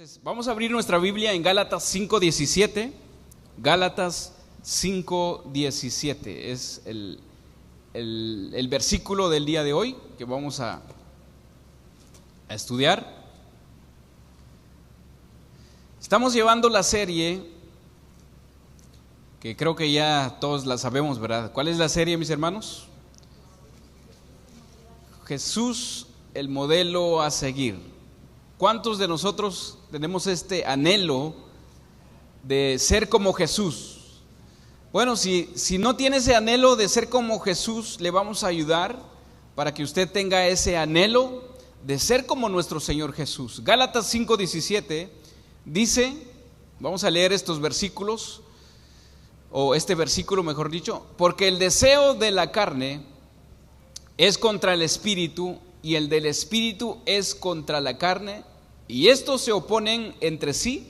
Entonces, vamos a abrir nuestra Biblia en Gálatas 5:17. Gálatas 5:17 es el versículo del día de hoy que vamos a estudiar. Estamos llevando la serie que creo que ya todos la sabemos, ¿verdad? ¿Cuál es la serie, mis hermanos? Jesús, el modelo a seguir. ¿Cuántos de nosotros tenemos este anhelo de ser como Jesús? Bueno, si no tiene ese anhelo de ser como Jesús, le vamos a ayudar para que usted tenga ese anhelo de ser como nuestro Señor Jesús. Gálatas 5:17 dice, vamos a leer estos versículos, o este versículo mejor dicho, porque el deseo de la carne es contra el espíritu y el del espíritu es contra la carne, y estos se oponen entre sí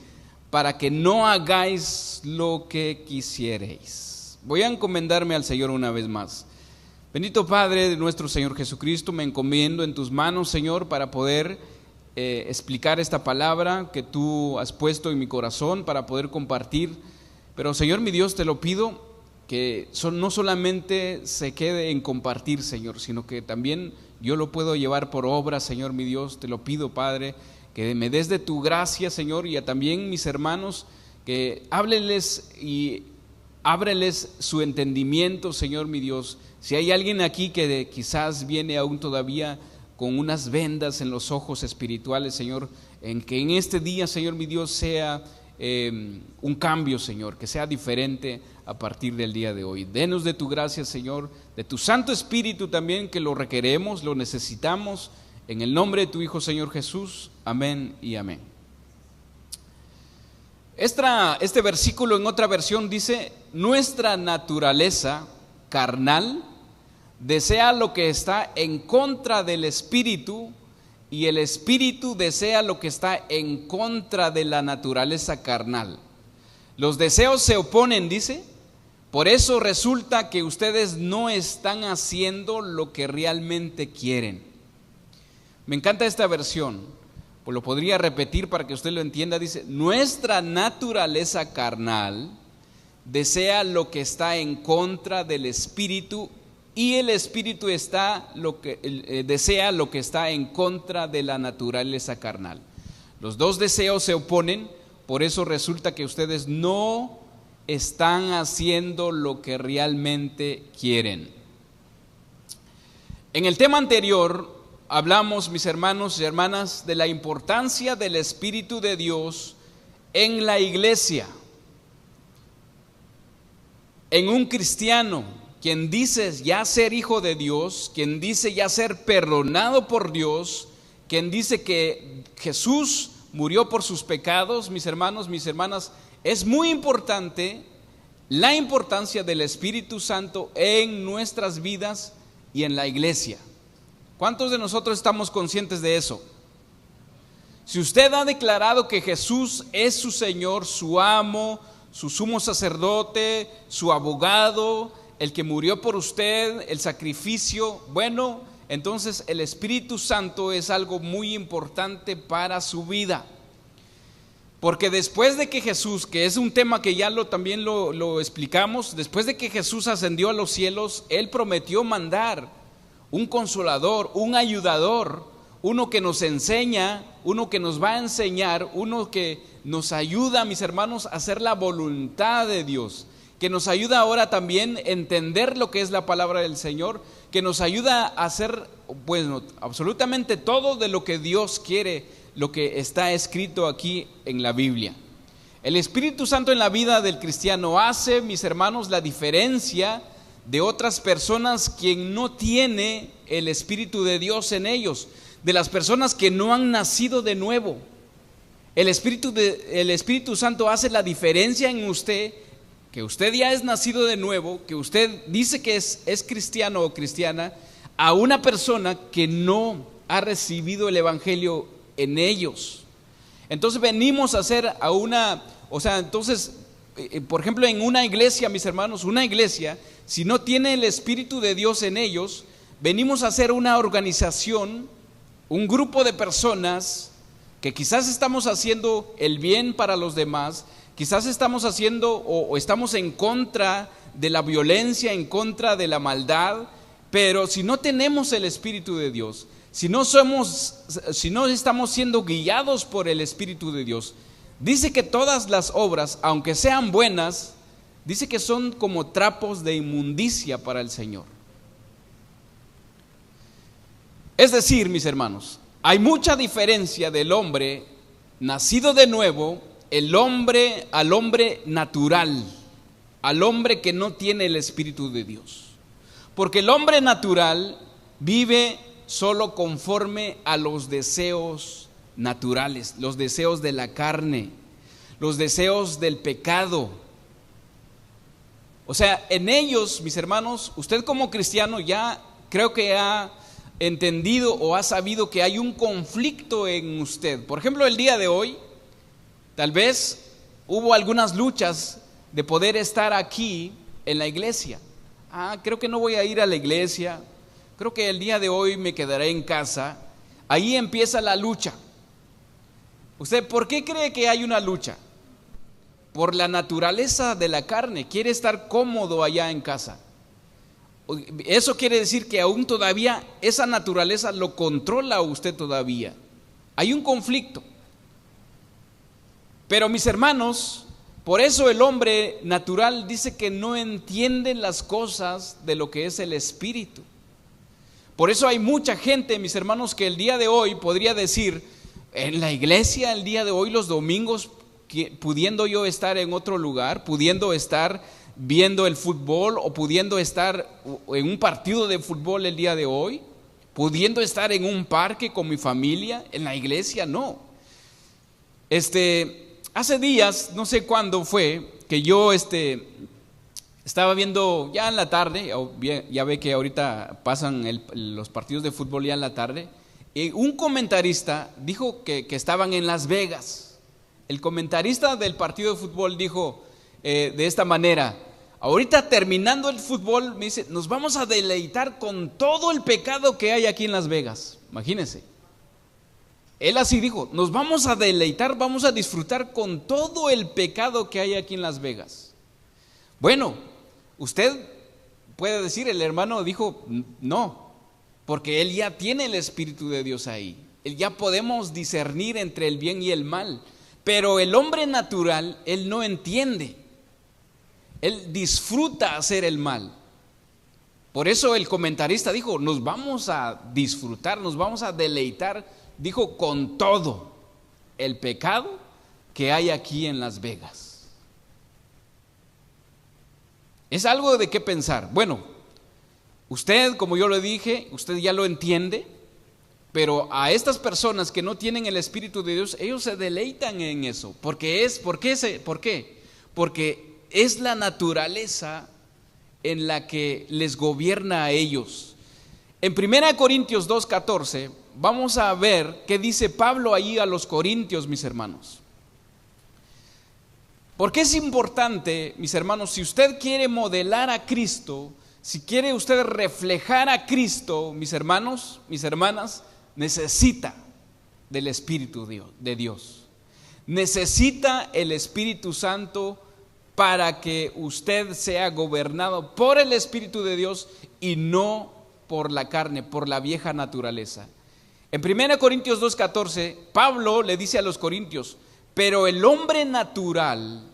para que no hagáis lo que quisiereis. Voy a encomendarme al Señor una vez más. Bendito Padre de nuestro Señor Jesucristo, me encomiendo en tus manos, Señor, para poder explicar esta palabra que tú has puesto en mi corazón, para poder compartir. Pero Señor mi Dios, te lo pido que no solamente se quede en compartir, Señor, sino que también yo lo puedo llevar por obra, Señor mi Dios. Te lo pido, Padre, que me des de tu gracia, Señor, y a también mis hermanos, que hábleles y ábreles su entendimiento, Señor mi Dios. Si hay alguien aquí que quizás viene aún todavía con unas vendas en los ojos espirituales, Señor, en que en este día, Señor mi Dios, sea un cambio, Señor, que sea diferente a partir del día de hoy. Denos de tu gracia, Señor, de tu Santo Espíritu también, que lo requeremos, lo necesitamos, en el nombre de tu Hijo, Señor Jesús. Amén y amén. Este versículo en otra versión dice, nuestra naturaleza carnal desea lo que está en contra del Espíritu, y el Espíritu desea lo que está en contra de la naturaleza carnal. Los deseos se oponen, dice, por eso resulta que ustedes no están haciendo lo que realmente quieren. Me encanta esta versión, pues lo podría repetir para que usted lo entienda. Dice, nuestra naturaleza carnal desea lo que está en contra del Espíritu, y el Espíritu desea lo que está en contra de la naturaleza carnal. Los dos deseos se oponen, por eso resulta que ustedes no están haciendo lo que realmente quieren. En el tema anterior hablamos, mis hermanos y hermanas, de la importancia del Espíritu de Dios en la iglesia, en un cristiano. Quien dice ya ser hijo de Dios, quien dice ya ser perdonado por Dios, quien dice que Jesús murió por sus pecados, mis hermanos, mis hermanas, es muy importante la importancia del Espíritu Santo en nuestras vidas y en la iglesia. ¿Cuántos de nosotros estamos conscientes de eso? Si usted ha declarado que Jesús es su Señor, su amo, su sumo sacerdote, su abogado, el que murió por usted, el sacrificio, bueno, entonces el Espíritu Santo es algo muy importante para su vida. Porque después de que Jesús, que es un tema que ya también lo explicamos, después de que Jesús ascendió a los cielos, Él prometió mandar un consolador, un ayudador, uno que nos enseña, uno que nos va a enseñar, uno que nos ayuda, mis hermanos, a hacer la voluntad de Dios, que nos ayuda ahora también a entender lo que es la palabra del Señor, que nos ayuda a hacer, bueno, absolutamente todo de lo que Dios quiere, lo que está escrito aquí en la Biblia. El Espíritu Santo en la vida del cristiano hace, mis hermanos, la diferencia de otras personas quien no tiene el Espíritu de Dios en ellos, de las personas que no han nacido de nuevo. El Espíritu Santo hace la diferencia en usted, que usted ya es nacido de nuevo, que usted dice que es cristiano o cristiana, a una persona que no ha recibido el Evangelio en ellos. Entonces venimos a hacer por ejemplo, en una iglesia, mis hermanos, una iglesia, si no tiene el Espíritu de Dios en ellos, venimos a hacer una organización, un grupo de personas que quizás estamos haciendo el bien para los demás, quizás estamos haciendo o estamos en contra de la violencia, en contra de la maldad, pero si no tenemos el Espíritu de Dios, si no estamos siendo guiados por el Espíritu de Dios, dice que todas las obras, aunque sean buenas, dice que son como trapos de inmundicia para el Señor. Es decir, mis hermanos, hay mucha diferencia del hombre nacido de nuevo, al hombre natural, al hombre que no tiene el Espíritu de Dios. Porque el hombre natural vive solo conforme a los deseos naturales, los deseos de la carne, los deseos del pecado. O sea, en ellos, mis hermanos, usted como cristiano ya creo que ha entendido o ha sabido que hay un conflicto en usted. Por ejemplo, el día de hoy, tal vez hubo algunas luchas de poder estar aquí en la iglesia. Creo que no voy a ir a la iglesia, creo que el día de hoy me quedaré en casa. Ahí empieza la lucha. ¿Usted por qué cree que hay una lucha? Por la naturaleza de la carne, quiere estar cómodo allá en casa. Eso quiere decir que aún todavía esa naturaleza lo controla a usted todavía. Hay un conflicto. Pero mis hermanos, por eso el hombre natural dice que no entiende las cosas de lo que es el Espíritu. Por eso hay mucha gente, mis hermanos, que el día de hoy podría decir, en la iglesia el día de hoy, los domingos, pudiendo yo estar en otro lugar, pudiendo estar viendo el fútbol o pudiendo estar en un partido de fútbol el día de hoy, pudiendo estar en un parque con mi familia, en la iglesia no. Hace días, no sé cuándo fue, que yo estaba viendo ya en la tarde, ya ve que ahorita pasan los partidos de fútbol ya en la tarde, y un comentarista dijo que estaban en Las Vegas. El comentarista del partido de fútbol dijo de esta manera: ahorita terminando el fútbol, me dice, nos vamos a deleitar con todo el pecado que hay aquí en Las Vegas. Imagínense. Él así dijo, nos vamos a deleitar, vamos a disfrutar con todo el pecado que hay aquí en Las Vegas. Bueno, usted puede decir, el hermano dijo, no, porque él ya tiene el Espíritu de Dios ahí. Él ya podemos discernir entre el bien y el mal. Pero el hombre natural, él no entiende. Él disfruta hacer el mal. Por eso el comentarista dijo, nos vamos a disfrutar, nos vamos a deleitar, dijo, con todo el pecado que hay aquí en Las Vegas. Es algo de qué pensar. Bueno, usted, como yo le dije, usted ya lo entiende, pero a estas personas que no tienen el Espíritu de Dios, ellos se deleitan en eso. ¿Por qué? Porque es la naturaleza en la que les gobierna a ellos. En 1 Corintios 2:14 vamos a ver qué dice Pablo ahí a los corintios, mis hermanos. Porque es importante, mis hermanos, si usted quiere modelar a Cristo, si quiere usted reflejar a Cristo, mis hermanos, mis hermanas, necesita del Espíritu de Dios. Necesita el Espíritu Santo para que usted sea gobernado por el Espíritu de Dios y no por la carne, por la vieja naturaleza. En 1 Corintios 2:14, Pablo le dice a los corintios, pero el hombre natural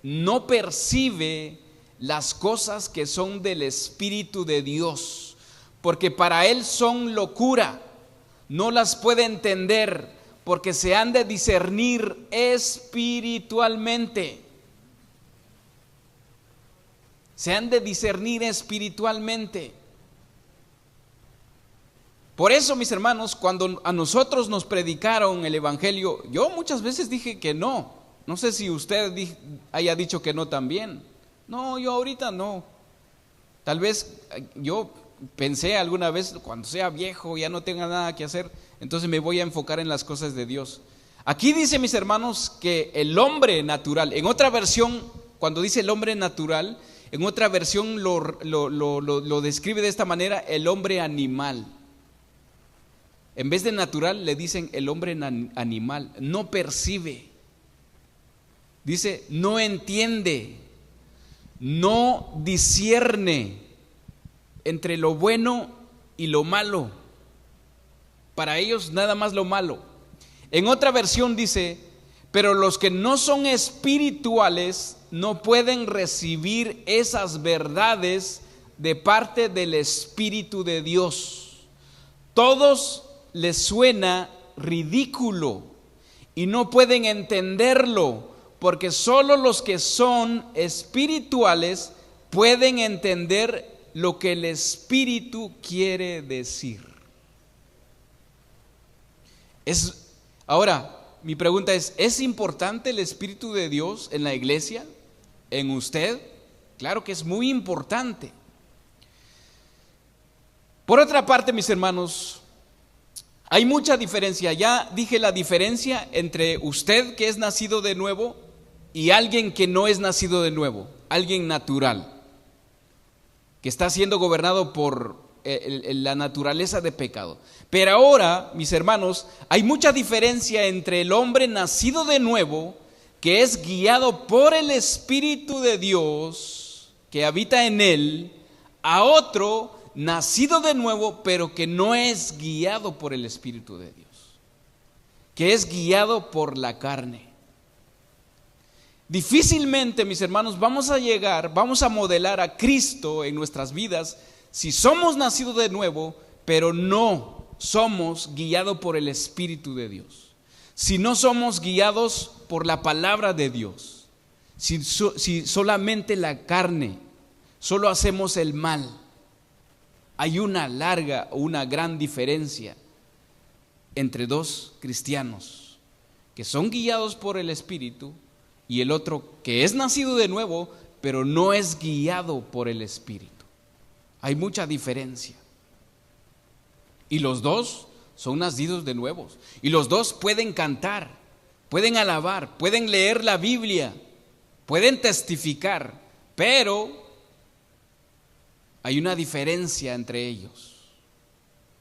no percibe las cosas que son del Espíritu de Dios, porque para él son locura, no las puede entender, porque se han de discernir espiritualmente. Se han de discernir espiritualmente. Por eso, mis hermanos, cuando a nosotros nos predicaron el Evangelio, yo muchas veces dije que no. No sé si usted haya dicho que no también. No, yo ahorita no. Tal vez yo pensé alguna vez, cuando sea viejo, ya no tenga nada que hacer, entonces me voy a enfocar en las cosas de Dios. Aquí dice, mis hermanos, que el hombre natural, en otra versión, cuando dice el hombre natural, en otra versión lo, lo, lo, lo describe de esta manera, el hombre animal. En vez de natural le dicen el hombre animal, no percibe. Dice, no entiende, no discierne entre lo bueno y lo malo. Para ellos nada más lo malo. En otra versión dice, pero los que no son espirituales no pueden recibir esas verdades de parte del Espíritu de Dios. Todos les suena ridículo y no pueden entenderlo, porque solo los que son espirituales pueden entender lo que el Espíritu quiere decir. Ahora, mi pregunta ¿es importante el Espíritu de Dios en la iglesia? ¿En usted? Claro que es muy importante. Por otra parte, mis hermanos, hay mucha diferencia. Ya dije la diferencia entre usted que es nacido de nuevo y alguien que no es nacido de nuevo, alguien natural, que está siendo gobernado por la naturaleza de pecado. Pero ahora, mis hermanos, hay mucha diferencia entre el hombre nacido de nuevo, que es guiado por el Espíritu de Dios, que habita en él, a otro nacido de nuevo, pero que no es guiado por el Espíritu de Dios, que es guiado por la carne. Difícilmente, mis hermanos, vamos a modelar a Cristo en nuestras vidas si somos nacidos de nuevo, pero no somos guiados por el Espíritu de Dios. Si no somos guiados por la palabra de Dios, si solamente la carne, solo hacemos el mal. Hay una gran diferencia entre dos cristianos que son guiados por el Espíritu y el otro que es nacido de nuevo, pero no es guiado por el Espíritu. Hay mucha diferencia. Y los dos son nacidos de nuevo. Y los dos pueden cantar, pueden alabar, pueden leer la Biblia, pueden testificar, pero hay una diferencia entre ellos.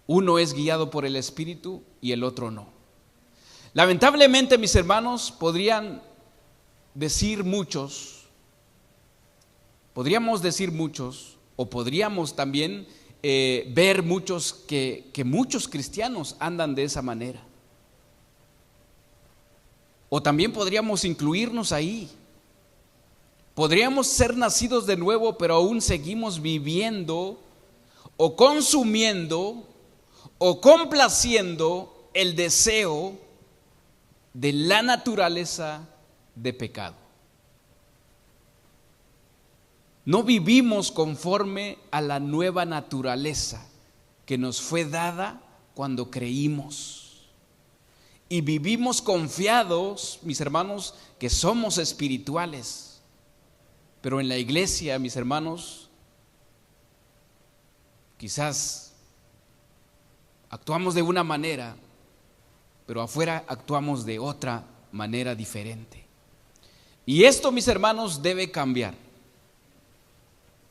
Uno es guiado por el Espíritu y el otro no. Lamentablemente, mis hermanos, podríamos decir muchos, o podríamos también ver muchos que muchos cristianos andan de esa manera. O también podríamos incluirnos ahí. Podríamos ser nacidos de nuevo, pero aún seguimos viviendo o consumiendo o complaciendo el deseo de la naturaleza de pecado. No vivimos conforme a la nueva naturaleza que nos fue dada cuando creímos. Y vivimos confiados, mis hermanos, que somos espirituales. Pero en la iglesia, mis hermanos, quizás actuamos de una manera, pero afuera actuamos de otra manera diferente. Y esto, mis hermanos, debe cambiar.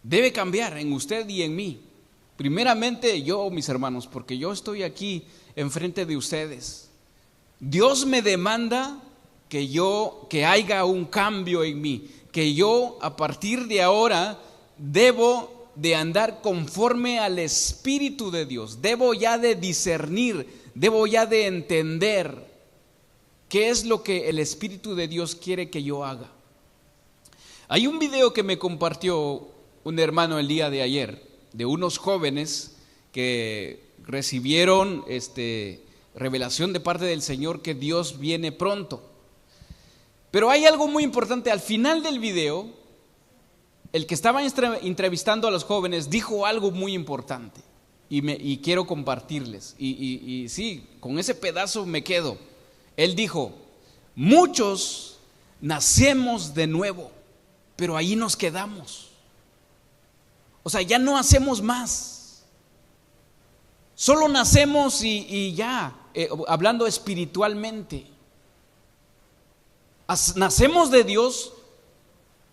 Debe cambiar en usted y en mí. Primeramente yo, mis hermanos, porque yo estoy aquí enfrente de ustedes. Dios me demanda que haya un cambio en mí, que yo a partir de ahora debo de andar conforme al Espíritu de Dios. Debo ya de discernir, debo ya de entender qué es lo que el Espíritu de Dios quiere que yo haga. Hay un video que me compartió un hermano el día de ayer, de unos jóvenes que recibieron revelación de parte del Señor que Dios viene pronto. Pero hay algo muy importante. Al final del video, el que estaba entrevistando a los jóvenes dijo algo muy importante y quiero compartirles. Y sí, con ese pedazo me quedo. Él dijo: muchos nacemos de nuevo, pero ahí nos quedamos. O sea, ya no hacemos más. Solo nacemos y ya, hablando espiritualmente. Nacemos de Dios,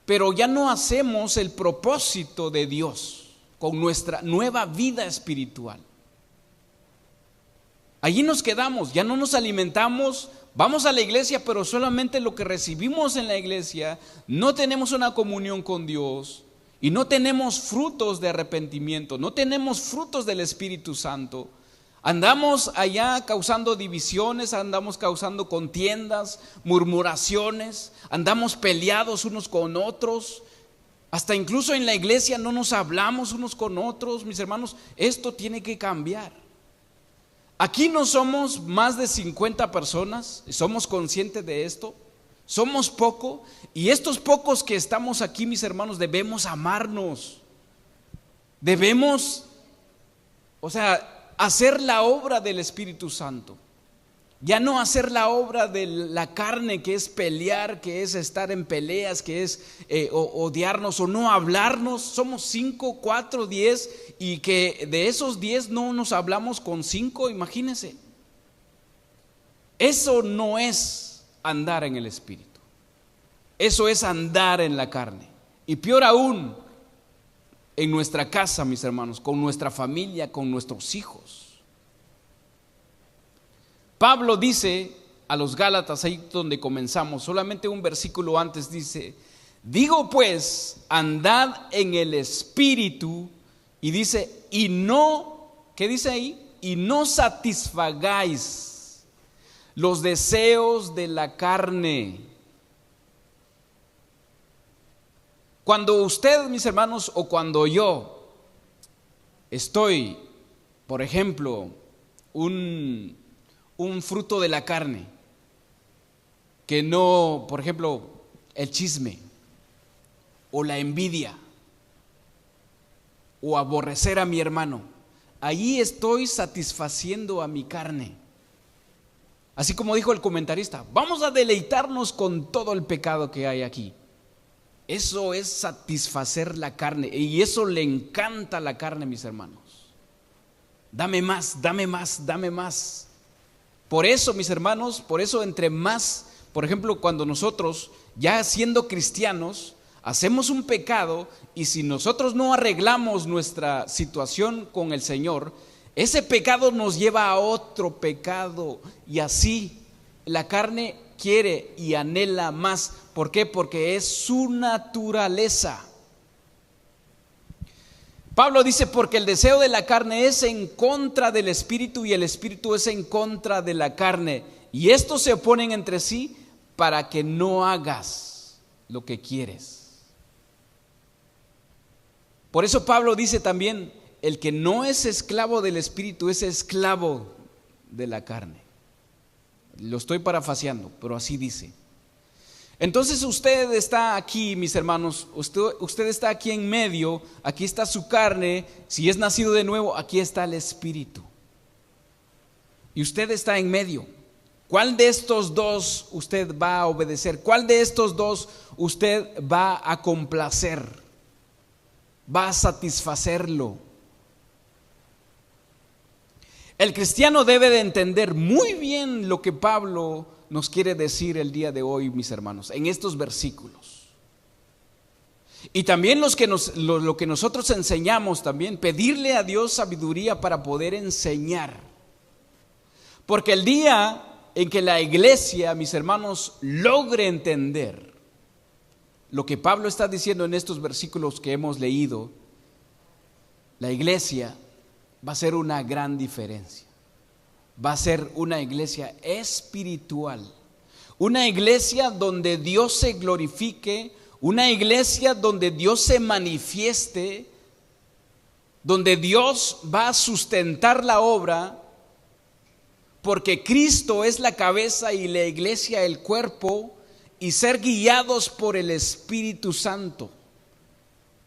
pero ya no hacemos el propósito de Dios con nuestra nueva vida espiritual. Allí nos quedamos, ya no nos alimentamos, vamos a la iglesia, pero solamente lo que recibimos en la iglesia, no tenemos una comunión con Dios y no tenemos frutos de arrepentimiento, no tenemos frutos del Espíritu Santo. Andamos allá causando divisiones, andamos causando contiendas, murmuraciones, andamos peleados unos con otros. Hasta incluso en la iglesia no nos hablamos unos con otros. Mis hermanos, esto tiene que cambiar. Aquí no somos más de 50 personas, somos conscientes de esto, somos poco, y estos pocos que estamos aquí, mis hermanos, debemos amarnos, debemos, hacer la obra del Espíritu Santo, ya no hacer la obra de la carne, que es pelear, que es estar en peleas, que es odiarnos o no hablarnos. Somos 5, 4, 10, y que de esos 10 no nos hablamos con 5, imagínense. Eso no es andar en el Espíritu, eso es andar en la carne. Y peor aún, en nuestra casa, mis hermanos, con nuestra familia, con nuestros hijos. Pablo dice a los Gálatas, ahí donde comenzamos, solamente un versículo antes dice: digo pues, andad en el Espíritu, y dice, y no, ¿qué dice ahí? Y no satisfagáis los deseos de la carne. Cuando usted, mis hermanos, o cuando yo estoy, por ejemplo, un fruto de la carne, que no, por ejemplo, el chisme, o la envidia, o aborrecer a mi hermano, allí estoy satisfaciendo a mi carne. Así como dijo el comentarista, vamos a deleitarnos con todo el pecado que hay aquí. Eso es satisfacer la carne, y eso le encanta a la carne, mis hermanos. Dame más, dame más, dame más. Por eso, mis hermanos, por eso entre más, por ejemplo, cuando nosotros, ya siendo cristianos, hacemos un pecado, y si nosotros no arreglamos nuestra situación con el Señor, ese pecado nos lleva a otro pecado, y así la carne quiere y anhela más. ¿Por qué? Porque es su naturaleza. Pablo dice, porque el deseo de la carne es en contra del Espíritu, y el Espíritu es en contra de la carne, y estos se oponen entre sí para que no hagas lo que quieres. Por eso Pablo dice también, el que no es esclavo del Espíritu es esclavo de la carne. Lo estoy parafraseando, pero así dice. Entonces usted está aquí, mis hermanos, usted está aquí en medio, aquí está su carne. Si es nacido de nuevo, aquí está el Espíritu, y usted está en medio. ¿Cuál de estos dos usted va a obedecer? ¿Cuál de estos dos usted va a complacer? ¿Va a satisfacerlo? El cristiano debe de entender muy bien lo que Pablo nos quiere decir el día de hoy, mis hermanos, en estos versículos. Y también lo que nosotros enseñamos, también pedirle a Dios sabiduría para poder enseñar. Porque el día en que la iglesia, mis hermanos, logre entender lo que Pablo está diciendo en estos versículos que hemos leído, la iglesia va a ser una gran diferencia. Va a ser una iglesia espiritual, una iglesia donde Dios se glorifique, una iglesia donde Dios se manifieste, donde Dios va a sustentar la obra, porque Cristo es la cabeza y la iglesia el cuerpo, y ser guiados por el Espíritu Santo.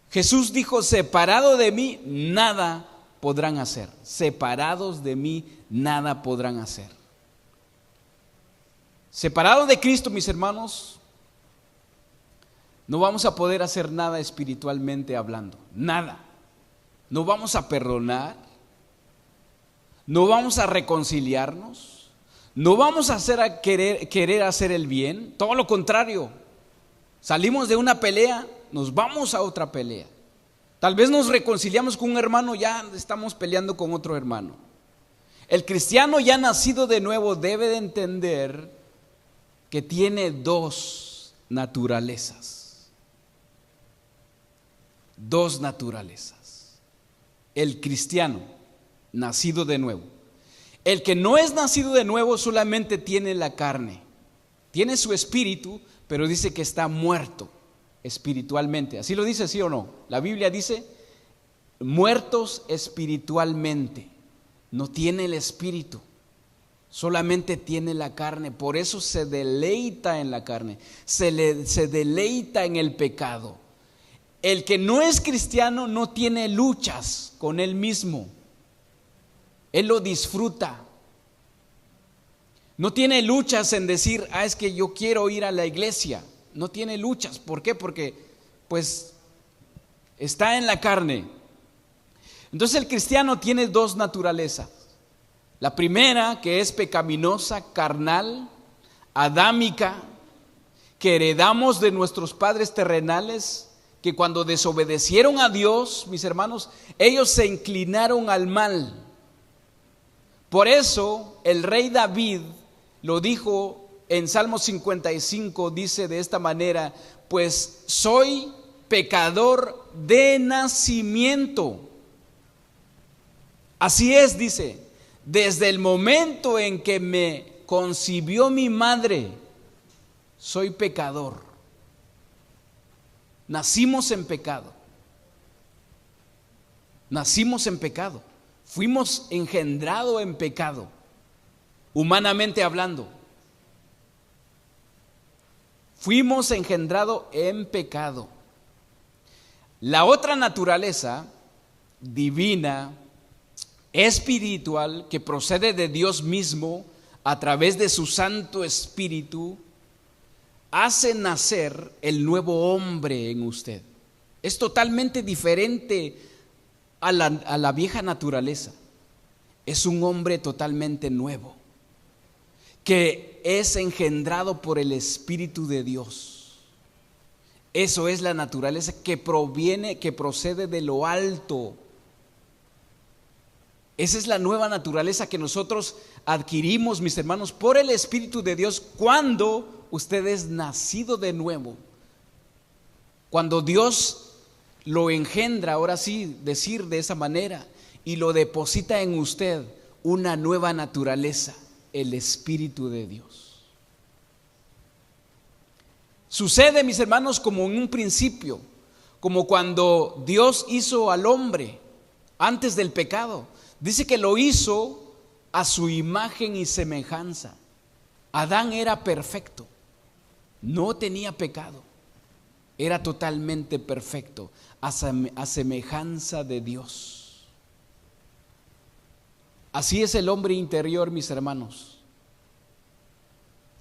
Jesús dijo, separado de mí nada podrán hacer. Separados de mí nada podrán hacer. Separados de Cristo, mis hermanos, no vamos a poder hacer nada espiritualmente hablando. Nada. No vamos a perdonar. No vamos a reconciliarnos. No vamos a querer hacer el bien. Todo lo contrario. Salimos de una pelea, nos vamos a otra pelea. Tal vez nos reconciliamos con un hermano, ya estamos peleando con otro hermano. El cristiano ya nacido de nuevo debe de entender que tiene dos naturalezas. Dos naturalezas. El cristiano nacido de nuevo. El que no es nacido de nuevo solamente tiene la carne. Tiene su espíritu, pero dice que está muerto espiritualmente. ¿Así lo dice, sí o no? La Biblia dice, muertos espiritualmente. No tiene el espíritu, solamente tiene la carne. Por eso se deleita en la carne, se deleita en el pecado. El que no es cristiano no tiene luchas con él mismo. Él lo disfruta. No tiene luchas en decir, es que yo quiero ir a la iglesia. No tiene luchas. ¿Por qué? Porque pues está en la carne. Entonces el cristiano tiene dos naturalezas. La primera, que es pecaminosa, carnal, adámica, que heredamos de nuestros padres terrenales, que cuando desobedecieron a Dios, mis hermanos, ellos se inclinaron al mal. Por eso el rey David lo dijo en Salmo 55, dice de esta manera, pues soy pecador de nacimiento. Así es, dice, desde el momento en que me concibió mi madre, soy pecador. Nacimos en pecado. Nacimos en pecado. Fuimos engendrados en pecado, humanamente hablando. Fuimos engendrados en pecado. La otra naturaleza divina, espiritual, que procede de Dios mismo a través de su Santo Espíritu, hace nacer el nuevo hombre en usted. Es totalmente diferente a la vieja naturaleza. Es un hombre totalmente nuevo, que es engendrado por el Espíritu de Dios. Eso es la naturaleza que procede de lo alto. Esa es la nueva naturaleza que nosotros adquirimos, mis hermanos, por el Espíritu de Dios cuando usted es nacido de nuevo. Cuando Dios lo engendra, ahora sí, decir de esa manera, y lo deposita en usted una nueva naturaleza, el Espíritu de Dios. Sucede, mis hermanos, como en un principio, como cuando Dios hizo al hombre antes del pecado. Dice que lo hizo a su imagen y semejanza. Adán era perfecto, no tenía pecado, era totalmente perfecto, a semejanza de Dios. Así es el hombre interior, mis hermanos,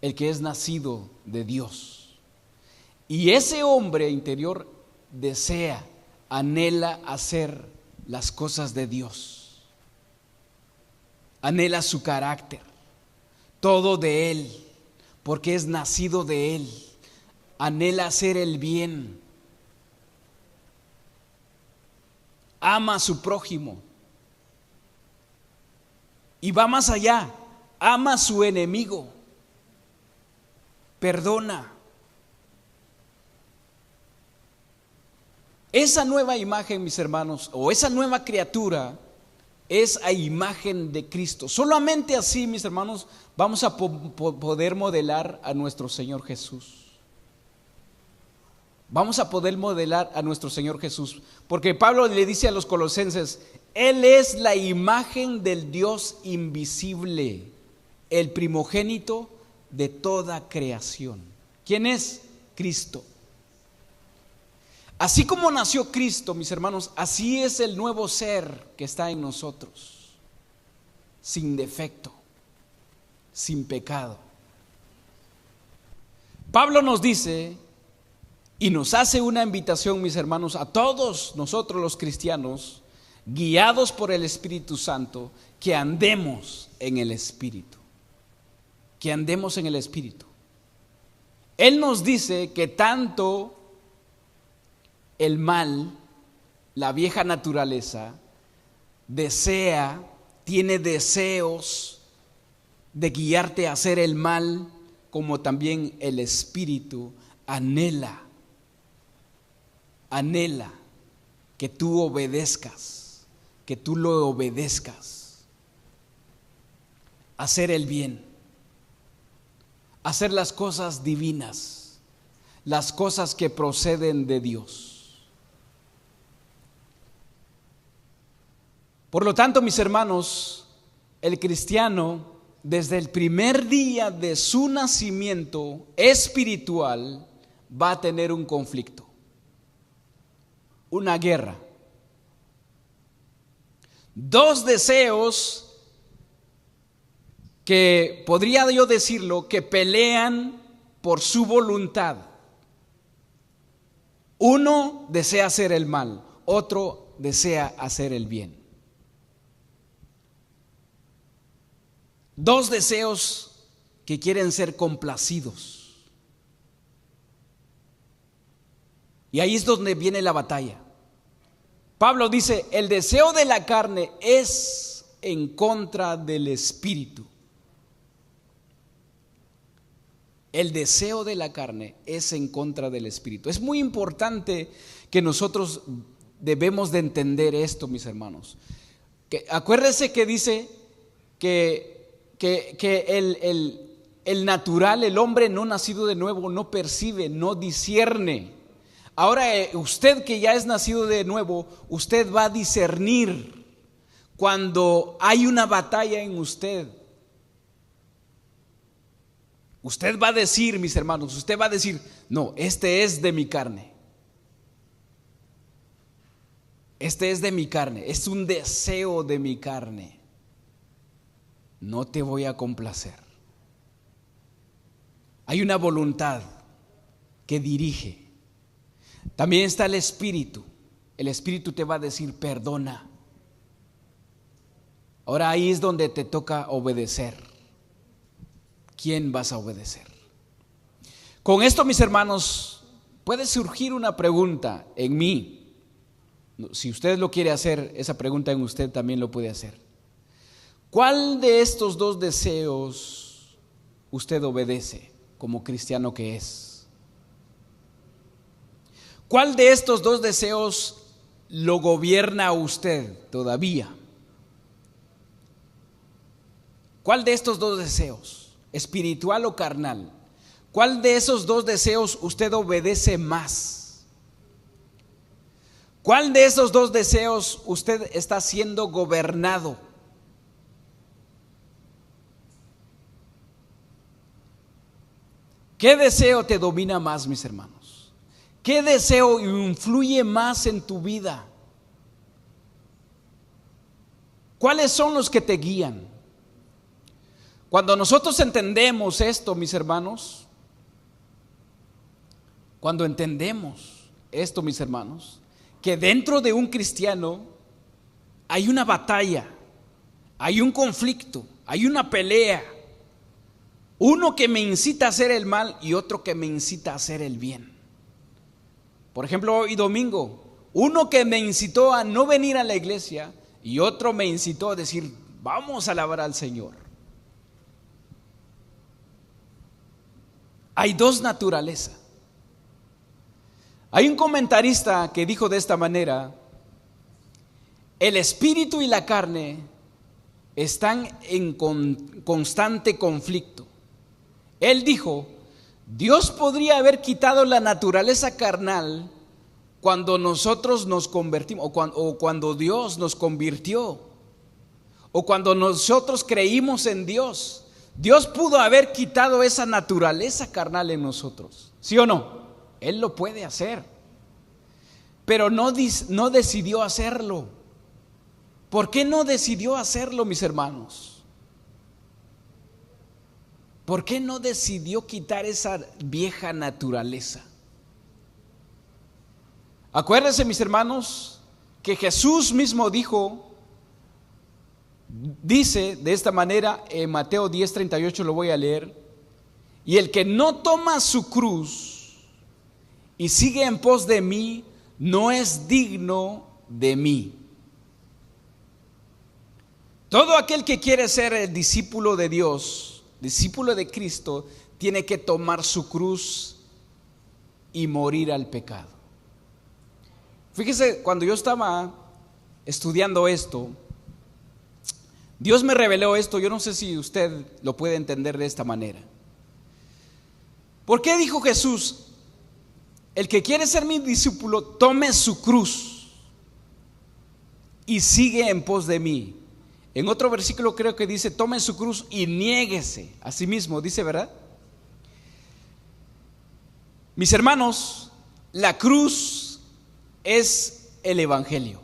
el que es nacido de Dios. Y ese hombre interior desea, anhela hacer las cosas de Dios. Anhela su carácter, todo de Él, porque es nacido de Él. Anhela hacer el bien. Ama a su prójimo. Y va más allá, ama a su enemigo. Perdona. Esa nueva imagen, mis hermanos, o esa nueva criatura, es a imagen de Cristo. Solamente así, mis hermanos, vamos a poder modelar a nuestro Señor Jesús. Vamos a poder modelar a nuestro Señor Jesús. Porque Pablo le dice a los colosenses, Él es la imagen del Dios invisible, el primogénito de toda creación. ¿Quién es? Cristo. Así como nació Cristo, mis hermanos, así es el nuevo ser que está en nosotros, sin defecto, sin pecado. Pablo nos dice y nos hace una invitación, mis hermanos, a todos nosotros los cristianos, guiados por el Espíritu Santo, que andemos en el Espíritu, que andemos en el Espíritu. Él nos dice que tanto el mal, la vieja naturaleza, desea tiene deseos de guiarte a hacer el mal, como también el espíritu anhela que tú obedezcas, que tú lo obedezcas, hacer el bien, hacer las cosas divinas, las cosas que proceden de Dios. Por lo tanto, mis hermanos, el cristiano, desde el primer día de su nacimiento espiritual, va a tener un conflicto, una guerra. Dos deseos que, podría yo decirlo, que pelean por su voluntad. Uno desea hacer el mal, otro desea hacer el bien. Dos deseos que quieren ser complacidos. Y ahí es donde viene la batalla. Pablo dice, el deseo de la carne es en contra del espíritu. El deseo de la carne es en contra del espíritu. Es muy importante que nosotros debemos de entender esto, mis hermanos. Acuérdense que dice que el natural, el hombre no nacido de nuevo, no percibe, no discierne. Ahora usted que ya es nacido de nuevo, usted va a discernir cuando hay una batalla en usted. Usted va a decir, mis hermanos, usted va a decir, no, este es de mi carne. Este es de mi carne, es un deseo de mi carne. No te voy a complacer. Hay una voluntad que dirige. También está el espíritu. El espíritu te va a decir, perdona. Ahora ahí es donde te toca obedecer. ¿Quién vas a obedecer? Con esto, mis hermanos, puede surgir una pregunta en mí. Si usted lo quiere hacer, esa pregunta en usted también lo puede hacer. ¿Cuál de estos dos deseos usted obedece como cristiano que es? ¿Cuál de estos dos deseos lo gobierna a usted todavía? ¿Cuál de estos dos deseos, espiritual o carnal? ¿Cuál de esos dos deseos usted obedece más? ¿Cuál de esos dos deseos usted está siendo gobernado? ¿Qué deseo te domina más, mis hermanos? ¿Qué deseo influye más en tu vida? ¿Cuáles son los que te guían? Cuando nosotros entendemos esto, mis hermanos, cuando entendemos esto, mis hermanos, que dentro de un cristiano hay una batalla, hay un conflicto, hay una pelea. Uno que me incita a hacer el mal y otro que me incita a hacer el bien. Por ejemplo, hoy domingo, uno que me incitó a no venir a la iglesia y otro me incitó a decir, vamos a alabar al Señor. Hay dos naturalezas. Hay un comentarista que dijo de esta manera, el espíritu y la carne están en constante conflicto. Él dijo, Dios podría haber quitado la naturaleza carnal cuando nosotros nos convertimos, o cuando Dios nos convirtió, o cuando nosotros creímos en Dios. Dios pudo haber quitado esa naturaleza carnal en nosotros, ¿sí o no? Él lo puede hacer, pero no decidió hacerlo. ¿Por qué no decidió hacerlo, mis hermanos? ¿Por qué no decidió quitar esa vieja naturaleza? Acuérdense, mis hermanos, que Jesús mismo dice de esta manera en Mateo 10:38, lo voy a leer, y el que no toma su cruz y sigue en pos de mí, no es digno de mí. Todo aquel que quiere ser el discípulo de Dios, discípulo de Cristo, tiene que tomar su cruz y morir al pecado. Fíjese, cuando yo estaba estudiando esto, Dios me reveló esto. Yo no sé si usted lo puede entender de esta manera. ¿Por qué dijo Jesús: el que quiere ser mi discípulo, tome su cruz y sigue en pos de mí? En otro versículo creo que dice: tome su cruz y niéguese a sí mismo, dice, ¿verdad? Mis hermanos, la cruz es el evangelio.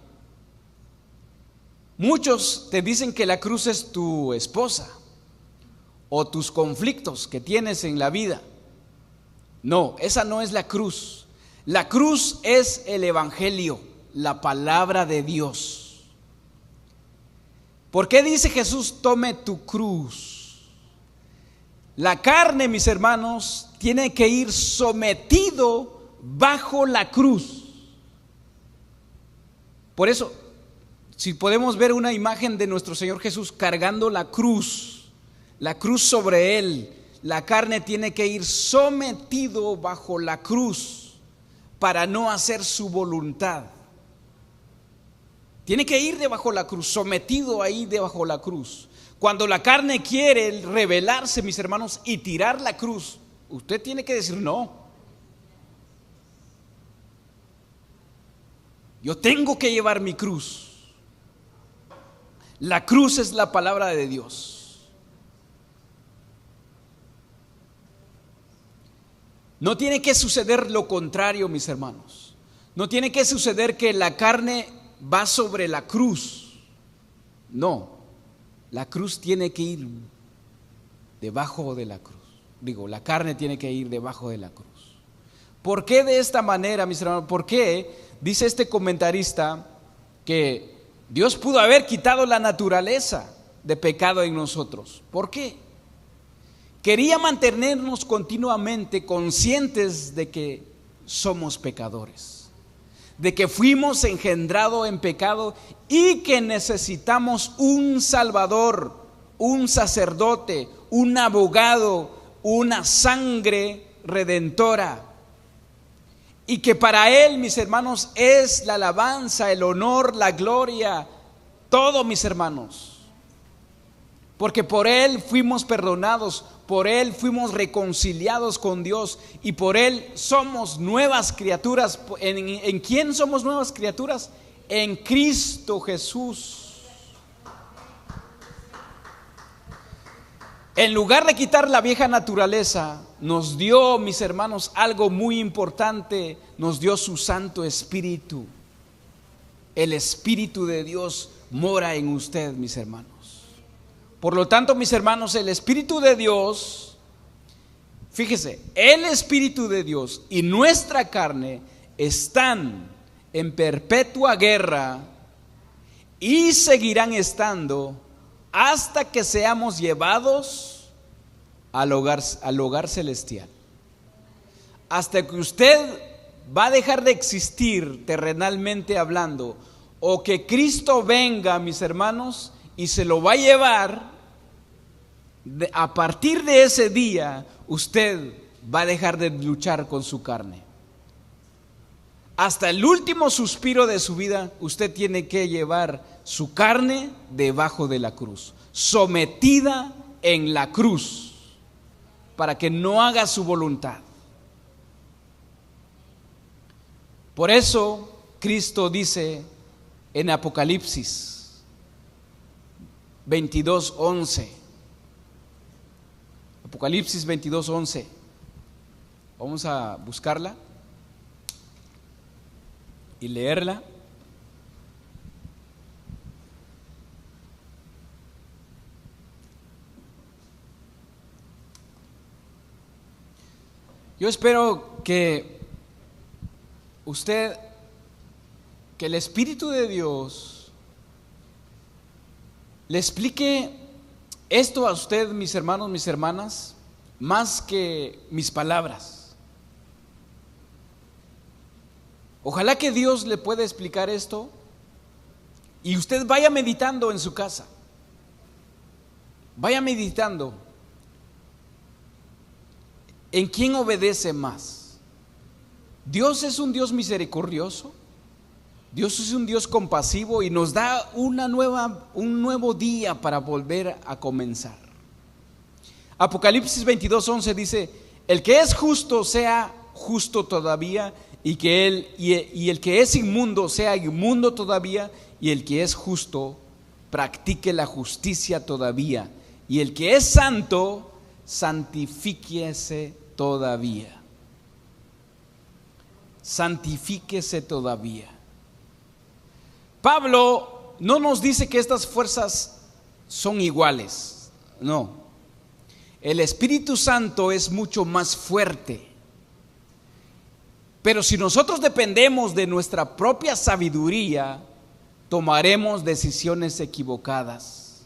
Muchos te dicen que la cruz es tu esposa o tus conflictos que tienes en la vida. No, esa no es la cruz. La cruz es el evangelio, la palabra de Dios. ¿Por qué dice Jesús: tome tu cruz? La carne, mis hermanos, tiene que ir sometido bajo la cruz. Por eso, si podemos ver una imagen de nuestro Señor Jesús cargando la cruz sobre él, la carne tiene que ir sometido bajo la cruz para no hacer su voluntad. Tiene que ir debajo la cruz, sometido ahí debajo la cruz. Cuando la carne quiere rebelarse, mis hermanos, y tirar la cruz, usted tiene que decir: no. Yo tengo que llevar mi cruz. La cruz es la palabra de Dios. No tiene que suceder lo contrario, mis hermanos. No tiene que suceder que la carne va sobre la cruz. No, la cruz tiene que ir debajo de la cruz. La carne tiene que ir debajo de la cruz. ¿Por qué de esta manera, mis hermanos? ¿Por qué dice este comentarista que Dios pudo haber quitado la naturaleza de pecado en nosotros? ¿Por qué? Quería mantenernos continuamente conscientes de que somos pecadores, de que fuimos engendrados en pecado y que necesitamos un Salvador, un sacerdote, un abogado, una sangre redentora. Y que para Él, mis hermanos, es la alabanza, el honor, la gloria, todo, mis hermanos. Porque por Él fuimos perdonados, por Él fuimos reconciliados con Dios y por Él somos nuevas criaturas. ¿En quién somos nuevas criaturas? En Cristo Jesús. En lugar de quitar la vieja naturaleza, nos dio, mis hermanos, algo muy importante. Nos dio su Santo Espíritu. El Espíritu de Dios mora en usted, mis hermanos. Por lo tanto, mis hermanos, el Espíritu de Dios, fíjese, el Espíritu de Dios y nuestra carne están en perpetua guerra y seguirán estando hasta que seamos llevados al hogar celestial. Hasta que usted va a dejar de existir terrenalmente hablando, o que Cristo venga, mis hermanos, y se lo va a llevar. A partir de ese día, usted va a dejar de luchar con su carne. Hasta el último suspiro de su vida, usted tiene que llevar su carne debajo de la cruz, sometida en la cruz, para que no haga su voluntad. Por eso Cristo dice en Apocalipsis 22:11, Apocalipsis 22:11, vamos a buscarla y leerla. Yo espero que el Espíritu de Dios le explique esto a usted, mis hermanos, mis hermanas, más que mis palabras. Ojalá que Dios le pueda explicar esto y usted vaya meditando en su casa. vaya meditando en quién obedece más. Dios es un Dios misericordioso, Dios es un Dios compasivo y nos da un nuevo día para volver a comenzar. Apocalipsis 22:11 dice: el que es justo sea justo todavía, y el que es inmundo sea inmundo todavía, y el que es justo practique la justicia todavía, y el que es santo santifíquese todavía. Santifíquese todavía. Pablo no nos dice que estas fuerzas son iguales, no. El Espíritu Santo es mucho más fuerte. Pero si nosotros dependemos de nuestra propia sabiduría, tomaremos decisiones equivocadas.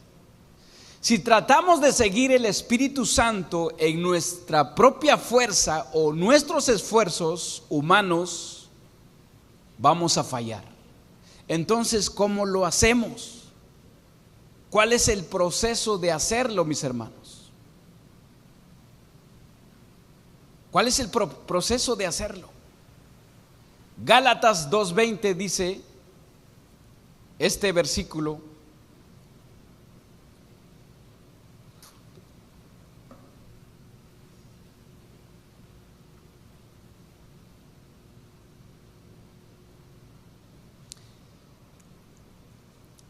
Si tratamos de seguir el Espíritu Santo en nuestra propia fuerza o nuestros esfuerzos humanos, vamos a fallar. Entonces, ¿cómo lo hacemos? ¿Cuál es el proceso de hacerlo, mis hermanos? ¿Cuál es el proceso de hacerlo? Gálatas 2:20 dice este versículo: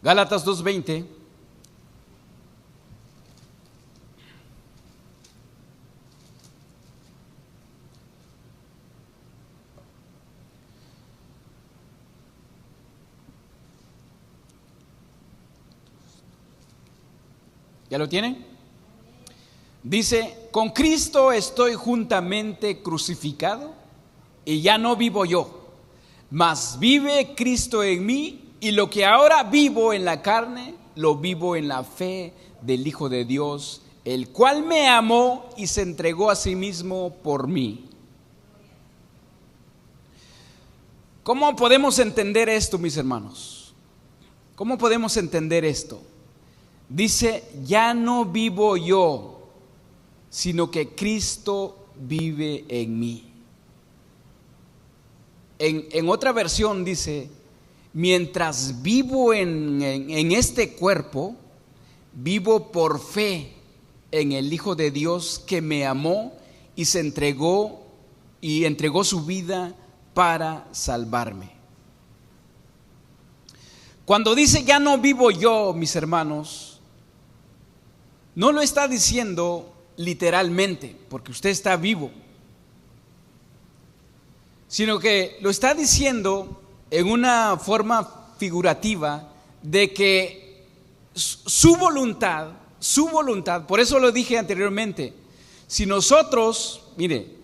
Gálatas 2:20. ¿Ya lo tienen? Dice: con Cristo estoy juntamente crucificado, y ya no vivo yo, mas vive Cristo en mí. Y lo que ahora vivo en la carne, lo vivo en la fe del Hijo de Dios, el cual me amó y se entregó a sí mismo por mí. ¿Cómo podemos entender esto, mis hermanos? ¿Cómo podemos entender esto? Dice: ya no vivo yo, sino que Cristo vive en mí. En otra versión dice: mientras vivo en este cuerpo, vivo por fe en el Hijo de Dios que me amó y se entregó su vida para salvarme. Cuando dice ya no vivo yo, mis hermanos, no lo está diciendo literalmente, porque usted está vivo, sino que lo está diciendo en una forma figurativa de que su voluntad, por eso lo dije anteriormente, si nosotros, mire,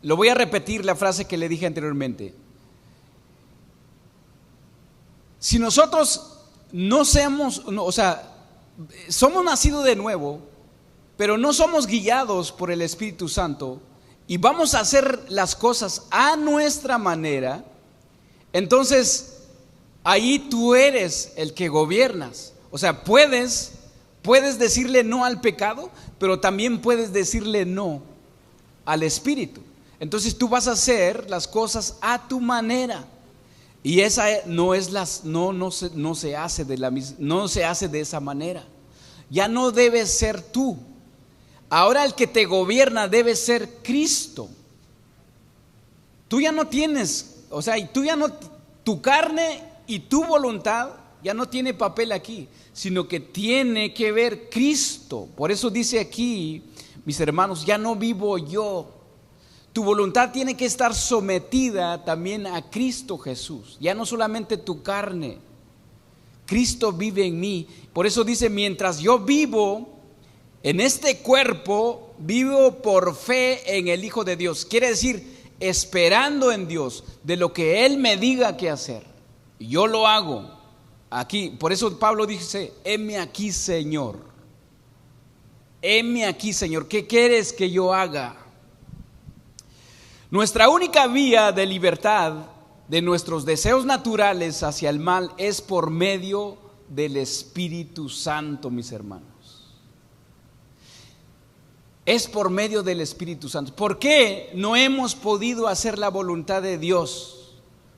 lo voy a repetir la frase que le dije anteriormente, si nosotros somos nacidos de nuevo, pero no somos guiados por el Espíritu Santo y vamos a hacer las cosas a nuestra manera, entonces ahí tú eres el que gobiernas. O sea, puedes decirle no al pecado, pero también puedes decirle no al Espíritu. Entonces tú vas a hacer las cosas a tu manera. Y esa no se hace de esa manera. Ya no debes ser tú. Ahora el que te gobierna debe ser Cristo. Tú ya no tienes, tu carne y tu voluntad ya no tiene papel aquí, sino que tiene que ver Cristo. Por eso dice aquí, mis hermanos, ya no vivo yo. Tu voluntad tiene que estar sometida también a Cristo Jesús. Ya no solamente tu carne. Cristo vive en mí. Por eso dice, mientras yo vivo en este cuerpo, vivo por fe en el Hijo de Dios. Quiere decir, esperando en Dios de lo que Él me diga qué hacer. Yo lo hago aquí. Por eso Pablo dice, heme aquí, Señor. Heme aquí, Señor. ¿Qué quieres que yo haga? Nuestra única vía de libertad de nuestros deseos naturales hacia el mal es por medio del Espíritu Santo, mis hermanos. es por medio del Espíritu Santo. ¿Por qué no hemos podido hacer la voluntad de Dios?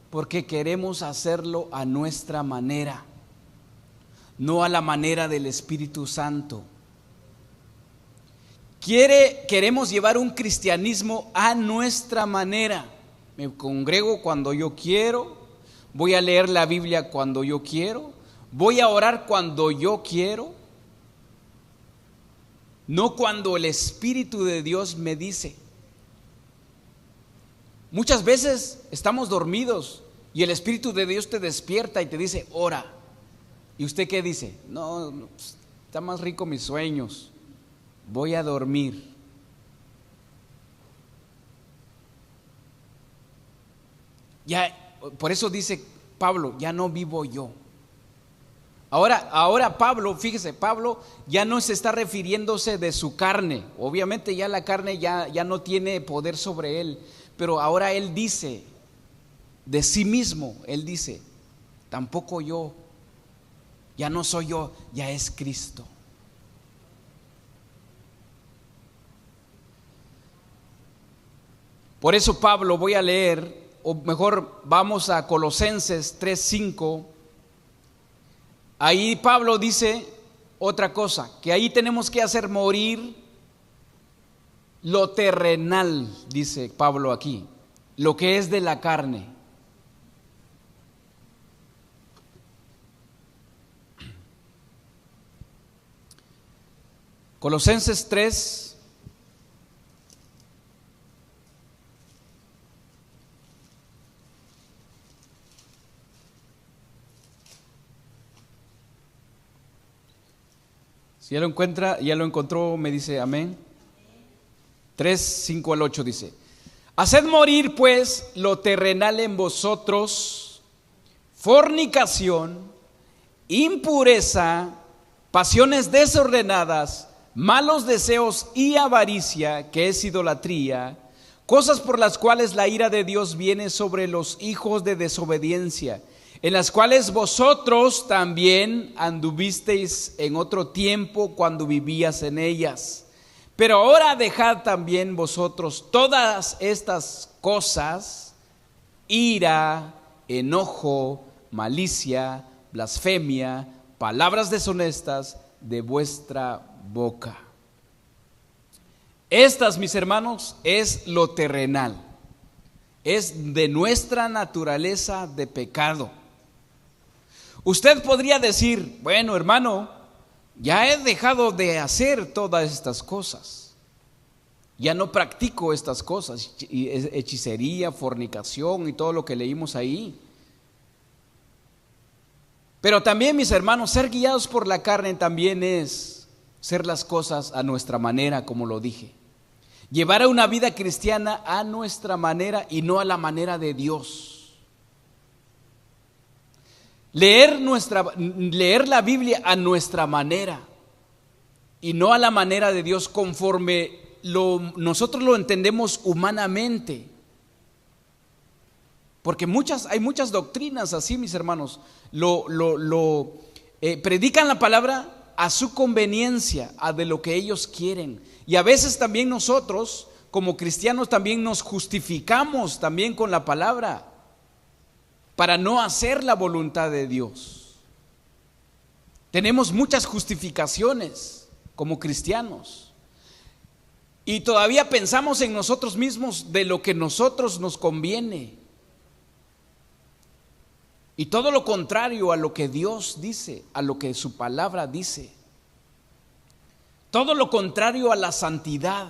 Porque queremos hacerlo a nuestra manera, no a la manera del Espíritu Santo. Queremos llevar un cristianismo a nuestra manera. Me congrego cuando yo quiero, voy a leer la Biblia cuando yo quiero, voy a orar cuando yo quiero, no cuando el Espíritu de Dios me dice. Muchas veces estamos dormidos y el Espíritu de Dios te despierta y te dice, ora. ¿Y usted qué dice? No, está más rico mis sueños, voy a dormir. Ya, por eso dice Pablo, ya no vivo yo. Ahora Pablo, fíjese, Pablo ya no se está refiriéndose de su carne. Obviamente ya la carne ya no tiene poder sobre él. Pero ahora él dice, de sí mismo, él dice, tampoco yo, ya no soy yo, ya es Cristo. Por eso Pablo, voy a leer, o mejor vamos a Colosenses 3:5. Ahí Pablo dice otra cosa, que ahí tenemos que hacer morir lo terrenal, dice Pablo aquí, lo que es de la carne. Colosenses 3. Si ya lo encuentra, ya lo encontró, me dice amén. 3:5-8 dice: haced morir pues lo terrenal en vosotros, fornicación, impureza, pasiones desordenadas, malos deseos y avaricia, que es idolatría, cosas por las cuales la ira de Dios viene sobre los hijos de desobediencia, en las cuales vosotros también anduvisteis en otro tiempo cuando vivías en ellas. Pero ahora dejad también vosotros todas estas cosas: ira, enojo, malicia, blasfemia, palabras deshonestas de vuestra boca. Estas, mis hermanos, es lo terrenal, es de nuestra naturaleza de pecado. Usted podría decir, bueno, hermano, ya he dejado de hacer todas estas cosas, ya no practico estas cosas, hechicería, fornicación y todo lo que leímos ahí. Pero también, mis hermanos, ser guiados por la carne también es hacer las cosas a nuestra manera, como lo dije. Llevar a una vida cristiana a nuestra manera y no a la manera de Dios. Leer la Biblia a nuestra manera y no a la manera de Dios, conforme nosotros lo entendemos humanamente. Porque hay muchas doctrinas así, mis hermanos, predican la palabra a su conveniencia, a de lo que ellos quieren. Y a veces también nosotros, como cristianos, también nos justificamos también con la palabra para no hacer la voluntad de Dios. Tenemos muchas justificaciones como cristianos y todavía pensamos en nosotros mismos de lo que nosotros nos conviene. Y todo lo contrario a lo que Dios dice, a lo que su palabra dice. Todo lo contrario a la santidad.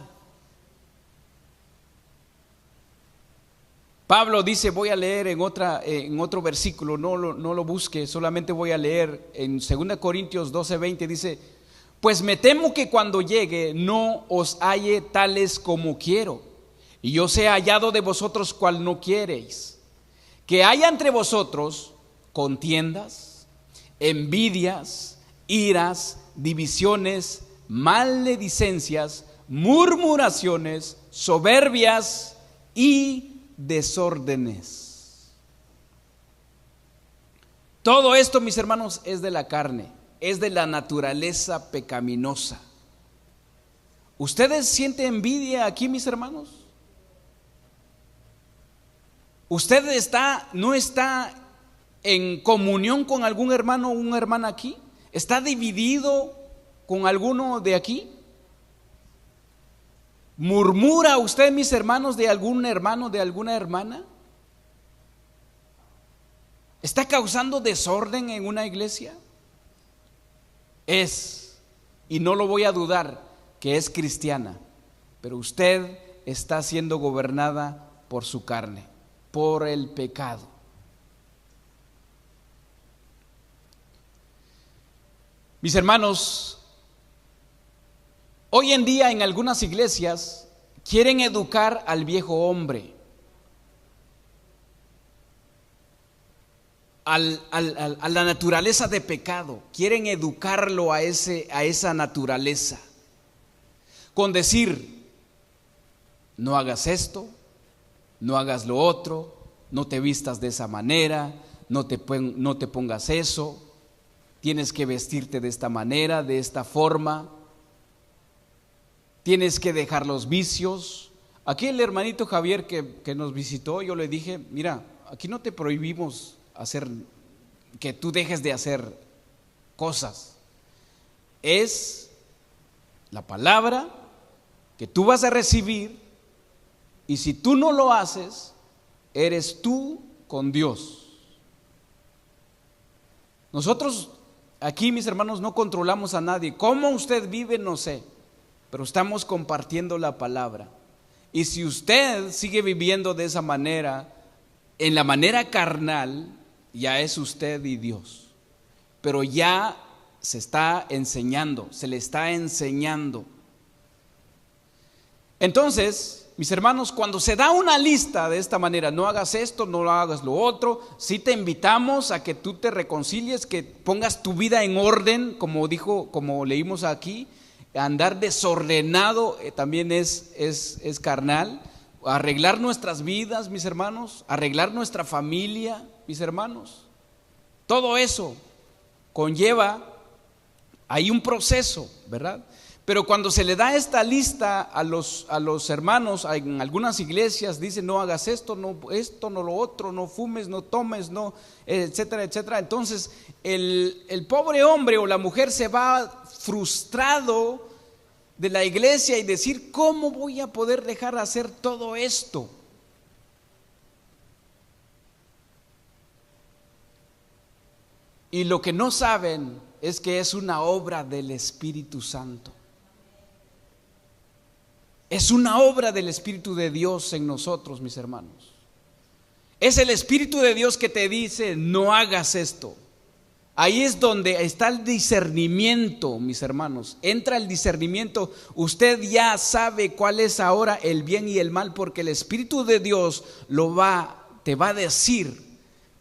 Pablo dice, voy a leer en otro versículo, no lo busque, solamente voy a leer en 2 Corintios 12:20, dice: pues me temo que cuando llegue no os halle tales como quiero, y yo sea hallado de vosotros cual no quiereis, que haya entre vosotros contiendas, envidias, iras, divisiones, maledicencias, murmuraciones, soberbias y desórdenes. Todo esto, mis hermanos, es de la carne, es de la naturaleza pecaminosa. ¿Ustedes sienten envidia aquí, mis hermanos? ¿Usted no está en comunión con algún hermano o una hermana aquí? ¿Está dividido con alguno de aquí? ¿Murmura usted, mis hermanos, de algún hermano, de alguna hermana? ¿Está causando desorden en una iglesia? Y no lo voy a dudar, que es cristiana, pero usted está siendo gobernada por su carne, por el pecado. Mis hermanos, hoy en día en algunas iglesias quieren educar al viejo hombre, a la naturaleza de pecado. Quieren educarlo a esa naturaleza, con decir: no hagas esto, no hagas lo otro, no te vistas de esa manera, no te pongas eso, tienes que vestirte de esta manera, de esta forma, tienes que dejar los vicios. Aquí el hermanito Javier que nos visitó, yo le dije: mira, aquí no te prohibimos que tú dejes de hacer cosas. Es la palabra que tú vas a recibir, y si tú no lo haces, eres tú con Dios. Nosotros aquí, mis hermanos, no controlamos a nadie. Cómo usted vive, no sé, pero estamos compartiendo la palabra. Y si usted sigue viviendo de esa manera, en la manera carnal, ya es usted y Dios. Pero ya se está enseñando, se le está enseñando. Entonces, mis hermanos, cuando se da una lista de esta manera: no hagas esto, no hagas lo otro, sí te invitamos a que tú te reconcilies, que pongas tu vida en orden, como leímos aquí. Andar desordenado también es carnal. Arreglar nuestras vidas, mis hermanos, arreglar nuestra familia, mis hermanos, todo eso conlleva hay un proceso, ¿verdad? Pero cuando se le da esta lista a los hermanos, en algunas iglesias dicen: no hagas esto, no lo otro, no fumes, no tomes, no, etcétera, etcétera. Entonces el pobre hombre o la mujer se va frustrado de la iglesia y decir: ¿cómo voy a poder dejar de hacer todo esto? Y lo que no saben es que es una obra del Espíritu Santo. Es una obra del Espíritu de Dios en nosotros, mis hermanos. Es el Espíritu de Dios que te dice: no hagas esto. Ahí es donde está el discernimiento, mis hermanos. Entra el discernimiento. Usted ya sabe cuál es ahora el bien y el mal, porque el Espíritu de Dios te va a decir: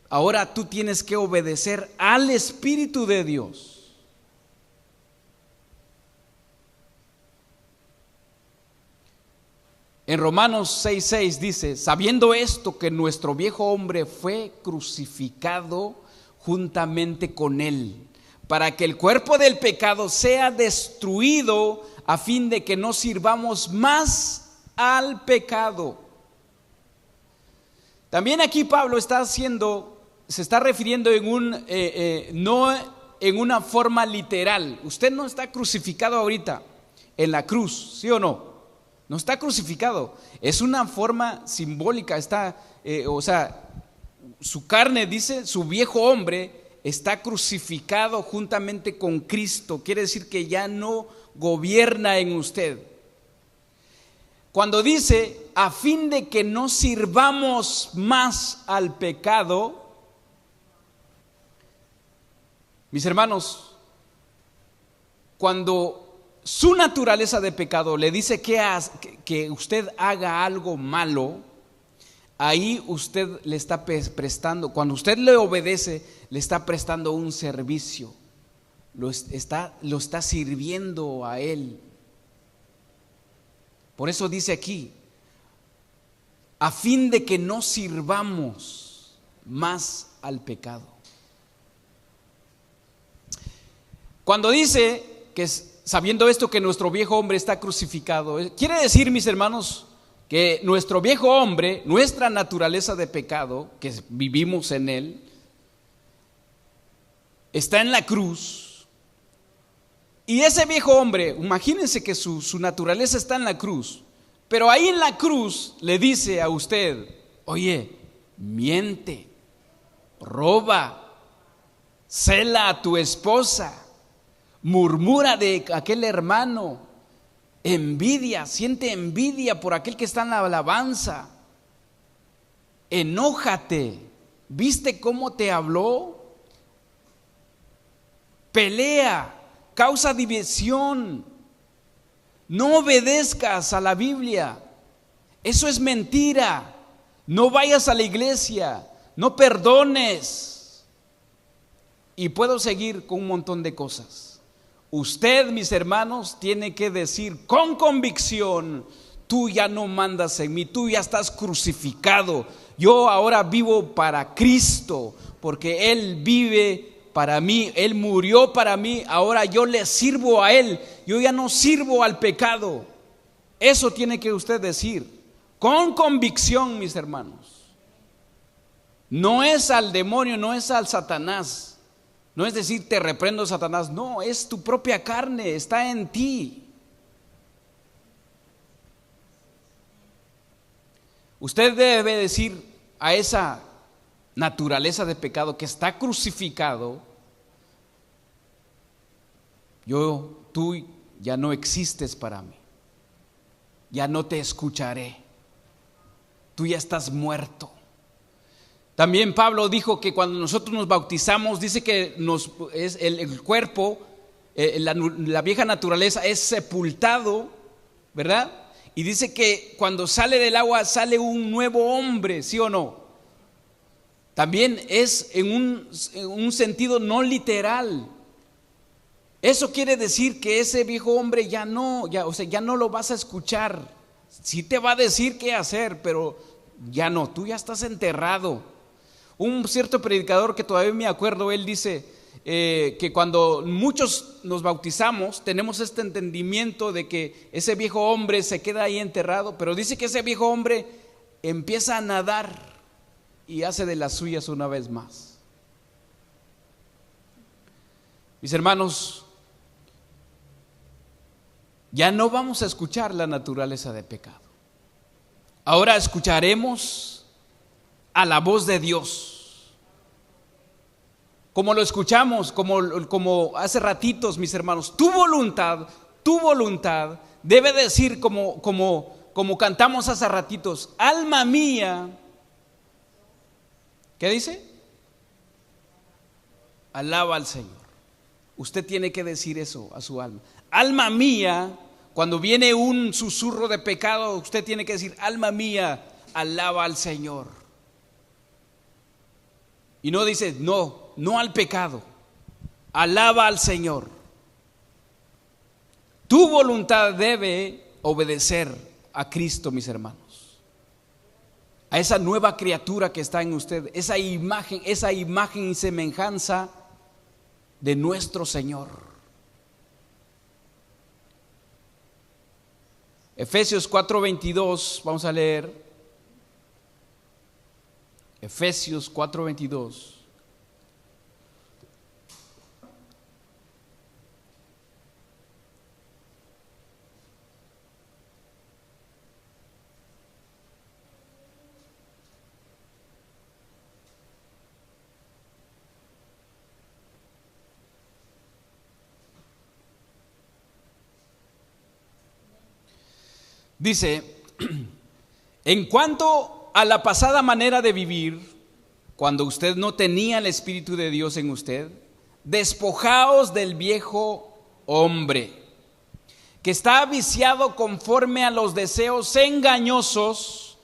ahora tú tienes que obedecer al Espíritu de Dios. En Romanos 6:6 dice: sabiendo esto, que nuestro viejo hombre fue crucificado juntamente con él, para que el cuerpo del pecado sea destruido, a fin de que no sirvamos más al pecado. También aquí Pablo se está refiriendo no en una forma literal. Usted no está crucificado ahorita en la cruz, ¿sí o no? No está crucificado, es una forma simbólica. Su carne, dice, su viejo hombre está crucificado juntamente con Cristo. Quiere decir que ya no gobierna en usted. Cuando dice: a fin de que no sirvamos más al pecado, mis hermanos, cuando su naturaleza de pecado le dice que usted haga algo malo, ahí usted le está prestando, cuando usted le obedece, le está prestando un servicio, lo está sirviendo a él. Por eso dice aquí: a fin de que no sirvamos más al pecado. Cuando dice que sabiendo esto que nuestro viejo hombre está crucificado. Quiere decir, mis hermanos, que nuestro viejo hombre, nuestra naturaleza de pecado, que vivimos en él, está en la cruz. Y ese viejo hombre, imagínense que su naturaleza está en la cruz, pero ahí en la cruz le dice a usted: oye, miente, roba, cela a tu esposa, murmura de aquel hermano, envidia, siente envidia por aquel que está en la alabanza, enójate, ¿viste cómo te habló? Pelea, causa división, no obedezcas a la Biblia, eso es mentira, no vayas a la iglesia, no perdones. Y puedo seguir con un montón de cosas. Usted, mis hermanos, tiene que decir con convicción: tú ya no mandas en mí, tú ya estás crucificado, yo ahora vivo para Cristo, porque Él vive para mí, Él murió para mí, ahora yo le sirvo a Él, yo ya no sirvo al pecado. Eso tiene que usted decir con convicción, mis hermanos. No es al demonio, no es al Satanás, no es decir te reprendo, Satanás, no, es tu propia carne, está en ti. Usted debe decir a esa naturaleza de pecado que está crucificado: tú ya no existes para mí, ya no te escucharé, tú ya estás muerto. También Pablo dijo que cuando nosotros nos bautizamos, dice que el cuerpo, la vieja naturaleza es sepultado, ¿verdad? Y dice que cuando sale del agua sale un nuevo hombre, ¿sí o no? También es en un sentido no literal. Eso quiere decir que ese viejo hombre ya no lo vas a escuchar. Sí te va a decir qué hacer, pero ya no, tú ya estás enterrado. Un cierto predicador que todavía me acuerdo, él dice que cuando muchos nos bautizamos tenemos este entendimiento de que ese viejo hombre se queda ahí enterrado, pero dice que ese viejo hombre empieza a nadar y hace de las suyas una vez más. Mis hermanos, ya no vamos a escuchar la naturaleza de pecado. Ahora escucharemos a la voz de Dios, como lo escuchamos, como hace ratitos, mis hermanos. Tu voluntad debe decir, como cantamos hace ratitos: alma mía, ¿qué dice? Alaba al Señor. Usted tiene que decir eso a su alma. Alma mía, cuando viene un susurro de pecado, usted tiene que decir: alma mía, alaba al Señor. Y no dice no al pecado, alaba al Señor. Tu voluntad debe obedecer a Cristo, mis hermanos, a esa nueva criatura que está en usted, esa imagen y semejanza de nuestro Señor. Efesios 4:22, vamos a leer. Efesios 4:22. Dice: en cuanto a la pasada manera de vivir, cuando usted no tenía el Espíritu de Dios en usted, despojaos del viejo hombre, que está viciado conforme a los deseos engañosos,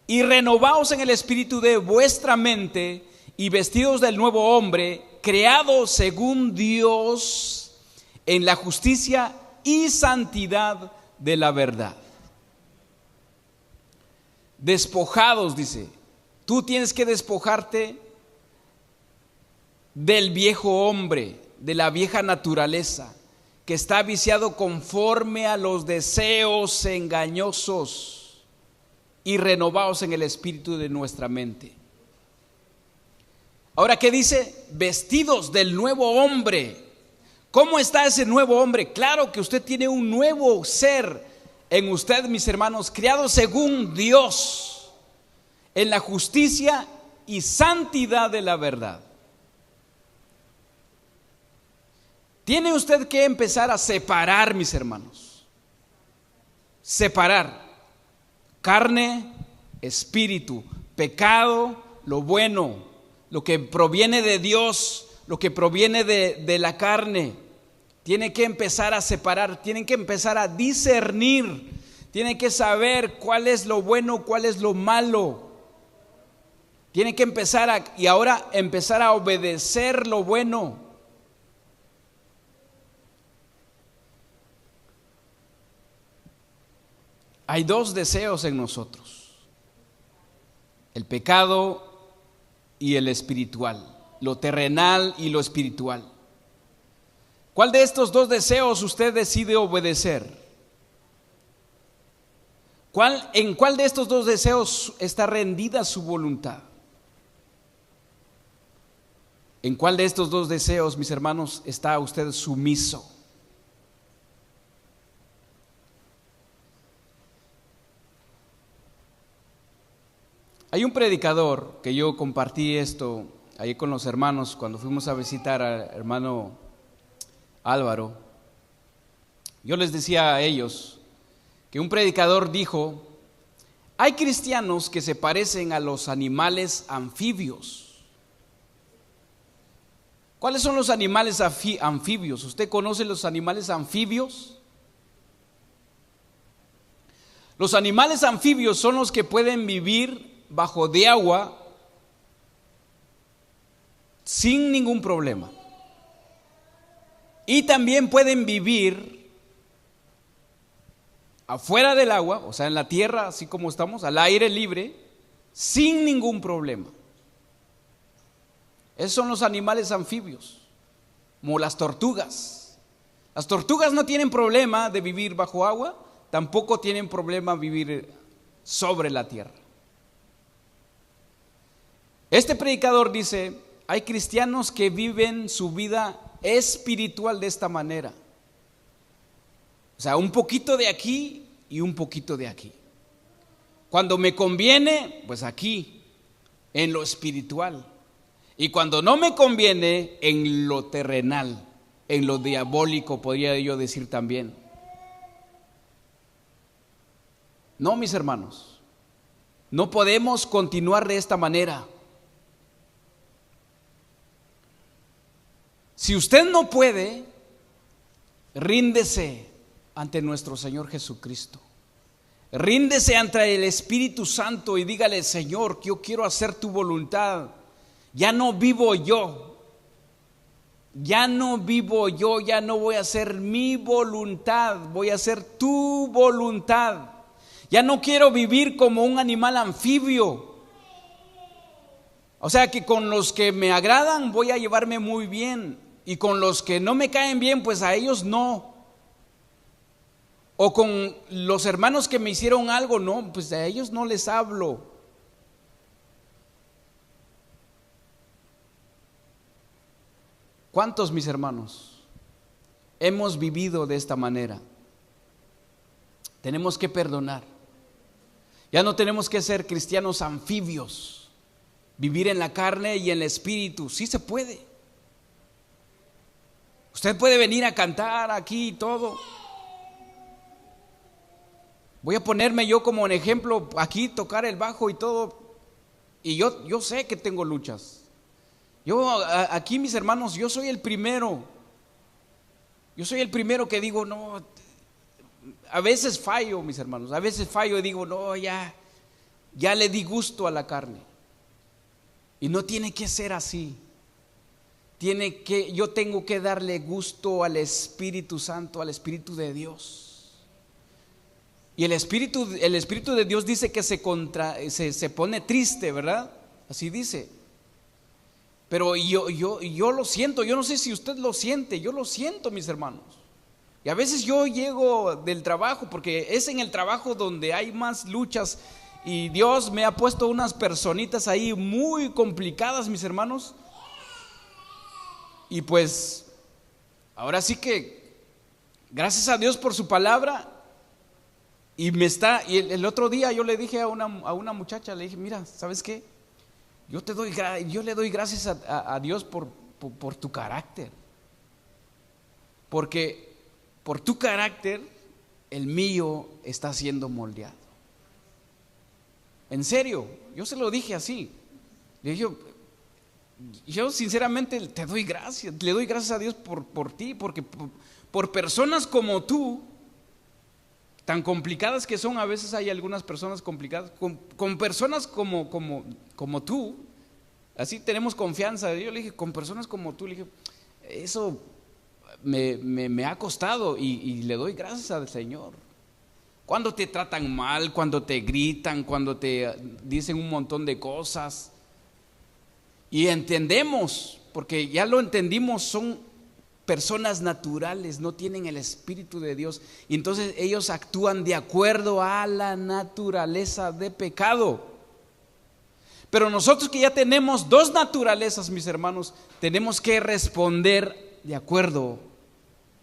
y renovaos en el espíritu de vuestra mente, y vestidos del nuevo hombre, creado según Dios en la justicia y santidad de la verdad. Despojados, dice. Tú tienes que despojarte del viejo hombre, de la vieja naturaleza, que está viciado conforme a los deseos engañosos y renovados en el espíritu de nuestra mente. Ahora, ¿qué dice? Vestidos del nuevo hombre. ¿Cómo está ese nuevo hombre? Claro que usted tiene un nuevo ser en usted, mis hermanos, criado según Dios, en la justicia y santidad de la verdad. Tiene usted que empezar a separar, mis hermanos. Separar carne, espíritu, pecado, lo bueno, lo que proviene de Dios, lo que proviene de la carne. Tiene que empezar a separar, tienen que empezar a discernir, tienen que saber cuál es lo bueno, cuál es lo malo. Tienen que empezar a obedecer lo bueno. Hay dos deseos en nosotros: el pecado y el espiritual, lo terrenal y lo espiritual. ¿Cuál de estos dos deseos usted decide obedecer? ¿En cuál de estos dos deseos está rendida su voluntad? ¿En cuál de estos dos deseos, mis hermanos, está usted sumiso? Hay un predicador que yo compartí esto ahí con los hermanos cuando fuimos a visitar al hermano Álvaro. Yo les decía a ellos que un predicador dijo: hay cristianos que se parecen a los animales anfibios. ¿Cuáles son los animales anfibios? ¿Usted conoce los animales anfibios? Los animales anfibios son los que pueden vivir bajo de agua sin ningún problema. Y también pueden vivir afuera del agua, o sea, en la tierra, así como estamos, al aire libre, sin ningún problema. Esos son los animales anfibios, como las tortugas. Las tortugas no tienen problema de vivir bajo agua, tampoco tienen problema vivir sobre la tierra. Este predicador dice: hay cristianos que viven su vida espiritual de esta manera. O sea, un poquito de aquí y un poquito de aquí. Cuando me conviene, pues aquí, en lo espiritual. Y cuando no me conviene, en lo terrenal, en lo diabólico, podría yo decir también. No, mis hermanos, no podemos continuar de esta manera. Si usted no puede, ríndese ante nuestro Señor Jesucristo. Ríndese ante el Espíritu Santo y dígale: Señor, yo quiero hacer tu voluntad. Ya no vivo yo. Ya no vivo yo, ya no voy a hacer mi voluntad, voy a hacer tu voluntad. Ya no quiero vivir como un animal anfibio. O sea que con los que me agradan voy a llevarme muy bien, y con los que no me caen bien, pues a ellos no. O con los hermanos que me hicieron algo, no, pues a ellos no les hablo. ¿Cuántos, mis hermanos, hemos vivido de esta manera? Tenemos que perdonar. Ya no tenemos que ser cristianos anfibios, vivir en la carne y en el espíritu. Sí se puede. Usted puede venir a cantar aquí y todo. Voy a ponerme yo como un ejemplo aquí, tocar el bajo y todo. Y yo sé que tengo luchas. Aquí, mis hermanos, yo soy el primero. Yo soy el primero que digo: no, a veces fallo, mis hermanos. A veces fallo y digo: no, ya le di gusto a la carne. Y no tiene que ser así. Yo tengo que darle gusto al Espíritu Santo, al Espíritu de Dios. Y el Espíritu de Dios dice que se pone triste, ¿verdad? Así dice. Pero yo lo siento, yo no sé si usted lo siente, yo lo siento, mis hermanos. Y a veces yo llego del trabajo, porque es en el trabajo donde hay más luchas, y Dios me ha puesto unas personitas ahí muy complicadas, mis hermanos. Y pues, ahora sí que, gracias a Dios por su palabra. Y el otro día yo le dije a una muchacha, le dije, mira, ¿sabes qué? Yo le doy gracias a Dios por tu carácter. Porque por tu carácter, el mío está siendo moldeado. En serio, yo se lo dije así. Le dije, yo sinceramente le doy gracias a Dios por ti, porque por personas como tú, tan complicadas que son, a veces hay algunas personas complicadas, con personas como tú, así tenemos confianza. Yo le dije, con personas como tú, le dije, eso me ha costado y le doy gracias al Señor. Cuando te tratan mal, cuando te gritan, cuando te dicen un montón de cosas, y entendemos, porque ya lo entendimos, son personas naturales, no tienen el Espíritu de Dios, y entonces ellos actúan de acuerdo a la naturaleza de pecado. Pero nosotros que ya tenemos dos naturalezas, mis hermanos, tenemos que responder de acuerdo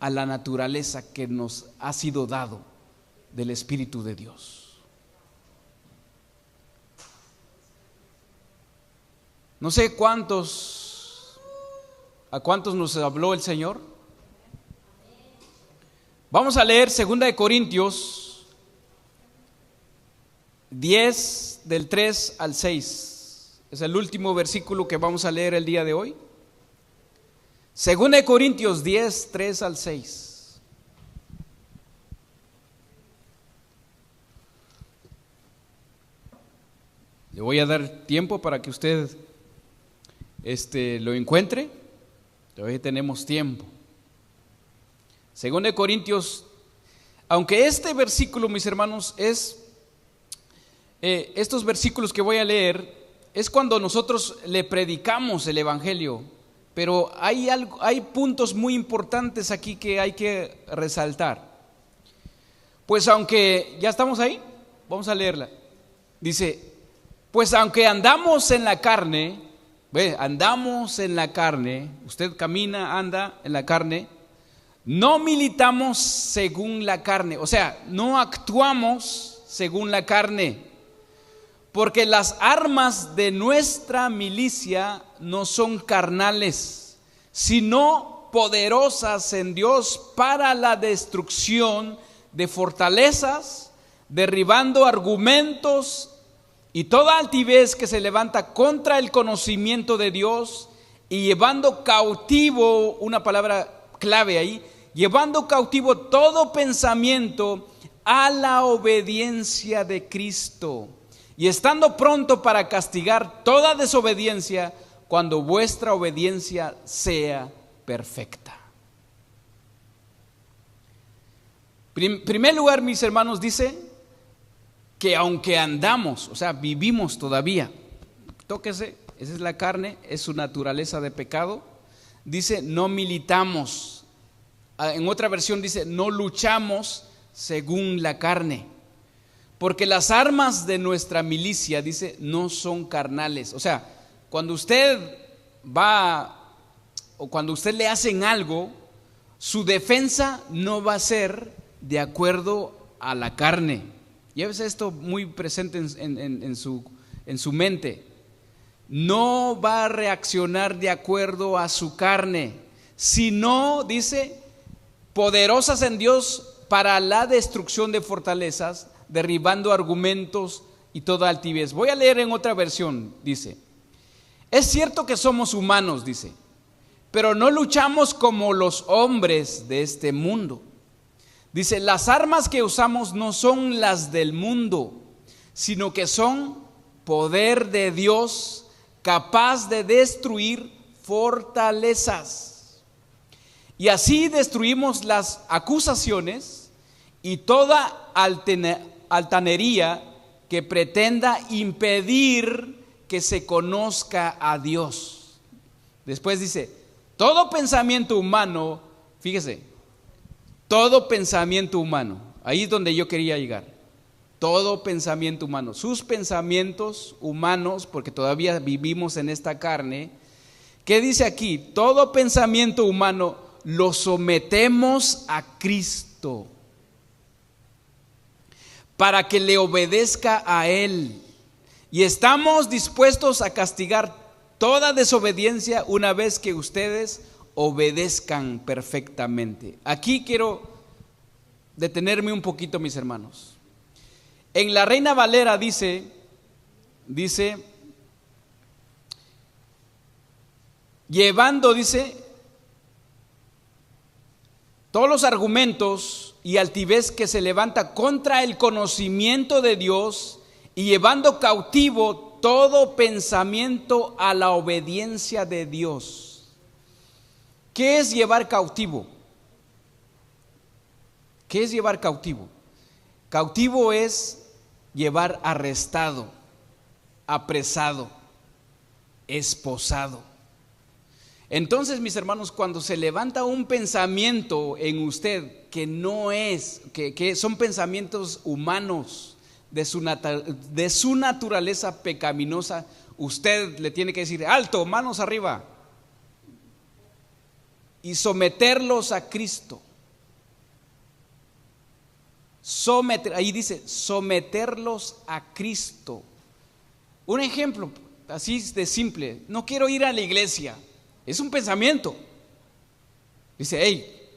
a la naturaleza que nos ha sido dado del Espíritu de Dios. No sé a cuántos nos habló el Señor. Vamos a leer 2 Corintios 10 del 3 al 6. Es el último versículo que vamos a leer el día de hoy. 2 Corintios 10, 3 al 6. Le voy a dar tiempo para que usted lo encuentre. Todavía tenemos tiempo. 2 Corintios, aunque este versículo, mis hermanos, estos versículos que voy a leer, es cuando nosotros le predicamos el Evangelio, pero hay puntos muy importantes aquí que hay que resaltar. Pues aunque, ¿ya estamos ahí? Vamos a leerla. Dice, pues aunque andamos en la carne, usted camina, anda en la carne, no militamos según la carne, o sea, no actuamos según la carne, porque las armas de nuestra milicia no son carnales, sino poderosas en Dios para la destrucción de fortalezas, derribando argumentos y toda altivez que se levanta contra el conocimiento de Dios, y llevando cautivo, una palabra clave ahí, llevando cautivo todo pensamiento a la obediencia de Cristo, y estando pronto para castigar toda desobediencia cuando vuestra obediencia sea perfecta. Primer lugar, mis hermanos, dice que aunque andamos, o sea, vivimos todavía, tóquese, esa es la carne, es su naturaleza de pecado. Dice, no militamos. En otra versión dice, no luchamos según la carne, porque las armas de nuestra milicia, dice, no son carnales. O sea, cuando usted va, o cuando usted le hacen algo, su defensa no va a ser de acuerdo a la carne. Llévese esto muy presente en su mente. No va a reaccionar de acuerdo a su carne, sino, dice, poderosas en Dios para la destrucción de fortalezas, derribando argumentos y toda altivez. Voy a leer en otra versión, dice, es cierto que somos humanos, dice, pero no luchamos como los hombres de este mundo. Dice, las armas que usamos no son las del mundo, sino que son poder de Dios, capaz de destruir fortalezas. Y así destruimos las acusaciones y toda altanería que pretenda impedir que se conozca a Dios. Después dice, todo pensamiento humano, fíjese, todo pensamiento humano. Ahí es donde yo quería llegar. Todo pensamiento humano, sus pensamientos humanos, porque todavía vivimos en esta carne. ¿Qué dice aquí? Todo pensamiento humano lo sometemos a Cristo para que le obedezca a Él. Y estamos dispuestos a castigar toda desobediencia una vez que ustedes obedezcan perfectamente. Aquí quiero detenerme un poquito, mis hermanos. En la Reina Valera dice, llevando, todos los argumentos y altivez que se levanta contra el conocimiento de Dios y llevando cautivo todo pensamiento a la obediencia de Dios. ¿Qué es llevar cautivo? ¿Qué es llevar cautivo? Cautivo es llevar arrestado, apresado, esposado. Entonces, mis hermanos, cuando se levanta un pensamiento en usted que no es, que son pensamientos humanos de su naturaleza pecaminosa, usted le tiene que decir: alto, manos arriba, y someterlos a Cristo. Ahí dice someterlos a Cristo. Un ejemplo así de simple: no quiero ir a la iglesia. Es un pensamiento. Dice: hey,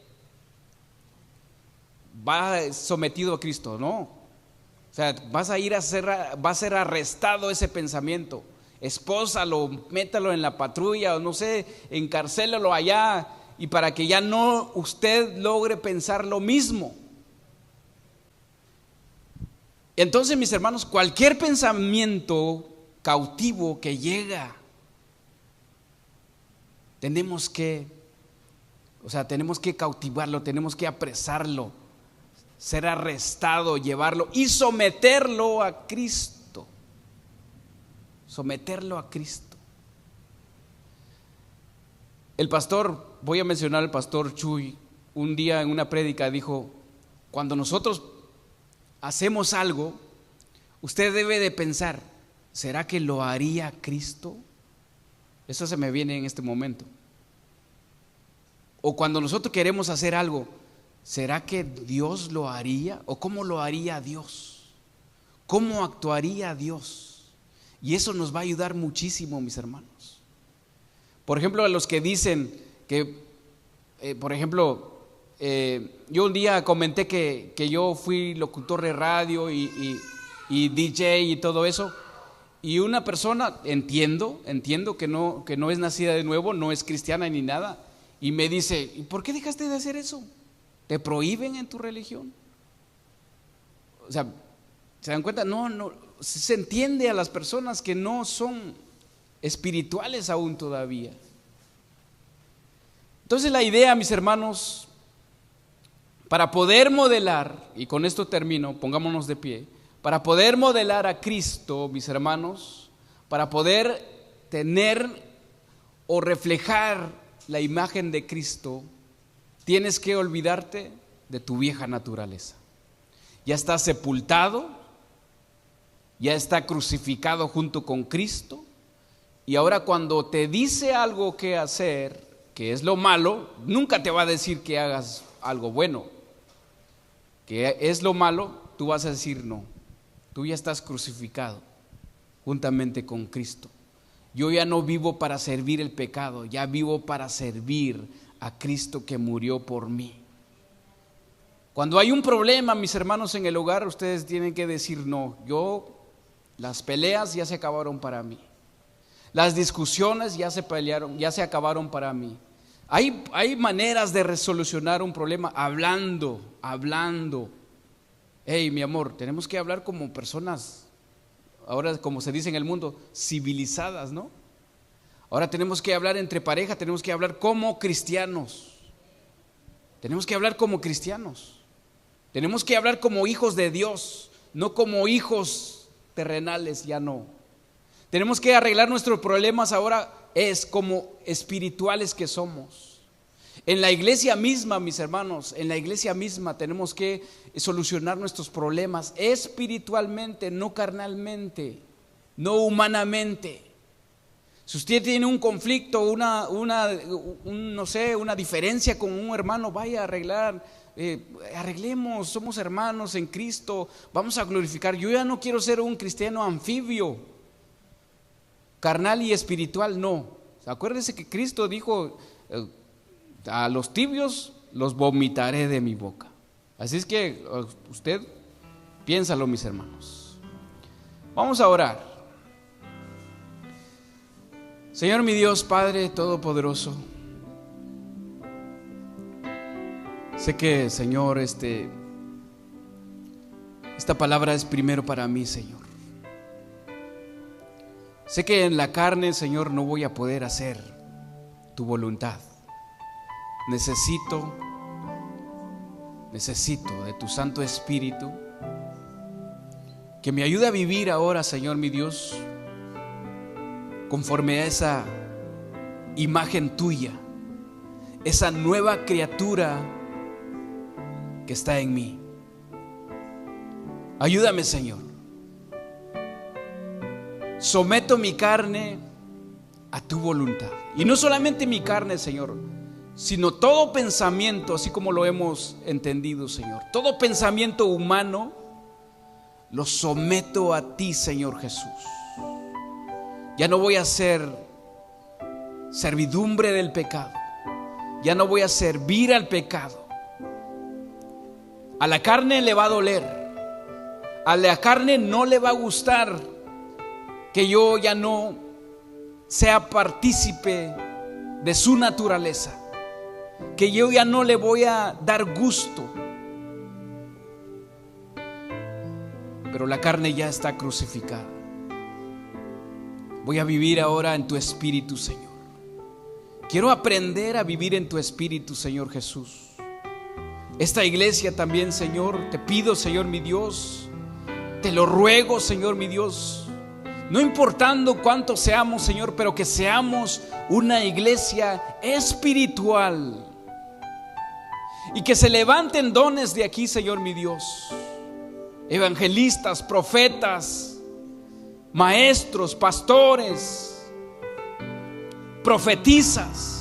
va sometido a Cristo. No, o sea, va a ser arrestado ese pensamiento. Espósalo, métalo en la patrulla, o no sé, encarcélalo allá, y para que ya no usted logre pensar lo mismo. Entonces, mis hermanos, cualquier pensamiento cautivo que llega, tenemos que cautivarlo, tenemos que apresarlo, ser arrestado, llevarlo y someterlo a Cristo. Someterlo a Cristo. Voy a mencionar al pastor Chuy, un día en una prédica dijo: cuando nosotros hacemos algo, usted debe de pensar: ¿será que lo haría Cristo? Eso se me viene en este momento. O cuando nosotros queremos hacer algo, ¿será que Dios lo haría? ¿O cómo lo haría Dios? ¿Cómo actuaría Dios? Y eso nos va a ayudar muchísimo, mis hermanos. Por ejemplo, a los que dicen que, yo un día comenté que yo fui locutor de radio y DJ y todo eso. Y una persona, entiendo que no es nacida de nuevo, no es cristiana ni nada, y me dice: ¿y por qué dejaste de hacer eso? ¿Te prohíben en tu religión? O sea, ¿se dan cuenta? No, se entiende a las personas que no son espirituales aún todavía. Entonces la idea, mis hermanos, para poder modelar, y con esto termino, pongámonos de pie, para poder modelar a Cristo, mis hermanos, para poder tener o reflejar la imagen de Cristo, tienes que olvidarte de tu vieja naturaleza. Ya está sepultado, ya está crucificado junto con Cristo, y ahora cuando te dice algo que hacer, que es lo malo, nunca te va a decir que hagas algo bueno. Que es lo malo, tú vas a decir: no, tú ya estás crucificado juntamente con Cristo. Yo ya no vivo para servir el pecado, ya vivo para servir a Cristo que murió por mí. Cuando hay un problema, mis hermanos, en el hogar, ustedes tienen que decir: no, las peleas ya se acabaron para mí. Las discusiones ya se acabaron para mí. Hay maneras de resolucionar un problema hablando. Hey, mi amor, tenemos que hablar como personas, ahora como se dice en el mundo, civilizadas, ¿no? Ahora tenemos que hablar entre pareja, tenemos que hablar como cristianos. Tenemos que hablar como cristianos. Tenemos que hablar como hijos de Dios, no como hijos terrenales, ya no. Tenemos que arreglar nuestros problemas ahora como espirituales que somos. En la iglesia misma, mis hermanos, en la iglesia misma tenemos que solucionar nuestros problemas espiritualmente, no carnalmente, no humanamente. Si usted tiene un conflicto, no sé, una diferencia con un hermano, vaya a arreglar, arreglemos, somos hermanos en Cristo, vamos a glorificar. Yo ya no quiero ser un cristiano anfibio, carnal y espiritual, no. Acuérdese que Cristo dijo, a los tibios los vomitaré de mi boca. Así es que usted piénsalo, mis hermanos. Vamos a orar. Señor mi Dios, Padre Todopoderoso, sé que, Señor, esta palabra es primero para mí, Señor. Sé que en la carne, Señor, no voy a poder hacer tu voluntad. Necesito de tu Santo Espíritu que me ayude a vivir ahora, Señor mi Dios, conforme a esa imagen tuya, esa nueva criatura que está en mí. Ayúdame, Señor. Someto mi carne a tu voluntad. Y no solamente mi carne, Señor, sino todo pensamiento, así como lo hemos entendido, Señor. Todo pensamiento humano lo someto a ti, Señor Jesús. Ya no voy a ser servidumbre del pecado. Ya no voy a servir al pecado. A la carne le va a doler. A la carne no le va a gustar que yo ya no sea partícipe de su naturaleza, que yo ya no le voy a dar gusto. Pero la carne ya está crucificada. Voy a vivir ahora en tu Espíritu, Señor. Quiero aprender a vivir en tu Espíritu, Señor Jesús. Esta iglesia también, Señor, te pido, Señor mi Dios, te lo ruego, Señor mi Dios, no importando cuántos seamos, Señor, pero que seamos una iglesia espiritual y que se levanten dones de aquí, Señor mi Dios, evangelistas, profetas, maestros, pastores, profetizas,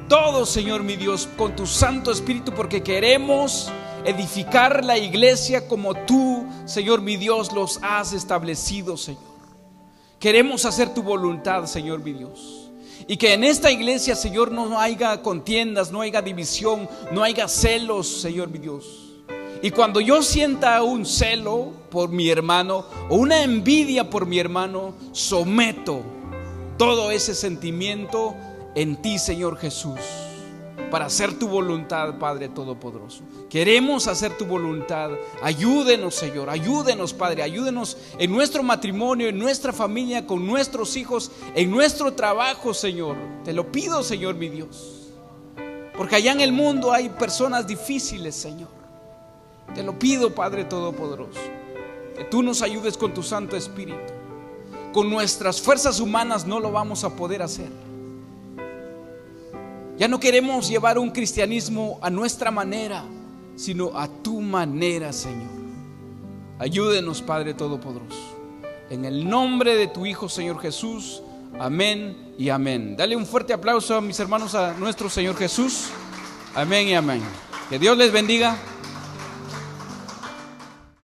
todos, Señor mi Dios, con tu Santo Espíritu, porque queremos edificar la iglesia como tú, Señor mi Dios, los has establecido, Señor. Queremos hacer tu voluntad, Señor mi Dios, y que en esta iglesia, Señor, no haya contiendas, no haya división, no haya celos, Señor mi Dios. Y cuando yo sienta un celo por mi hermano o una envidia por mi hermano, someto todo ese sentimiento en ti, Señor Jesús, para hacer tu voluntad, Padre Todopoderoso. Queremos hacer tu voluntad. Ayúdenos, Señor, ayúdenos, Padre, ayúdenos en nuestro matrimonio, en nuestra familia, con nuestros hijos, en nuestro trabajo, Señor. Te lo pido, Señor mi Dios, porque allá en el mundo hay personas difíciles, Señor. Te lo pido, Padre Todopoderoso, que tú nos ayudes con tu Santo Espíritu. Con nuestras fuerzas humanas no lo vamos a poder hacer. Ya no queremos llevar un cristianismo a nuestra manera, sino a tu manera, Señor. Ayúdenos, Padre Todopoderoso. En el nombre de tu Hijo, Señor Jesús. Amén y amén. Dale un fuerte aplauso a mis hermanos, a nuestro Señor Jesús. Amén y amén. Que Dios les bendiga.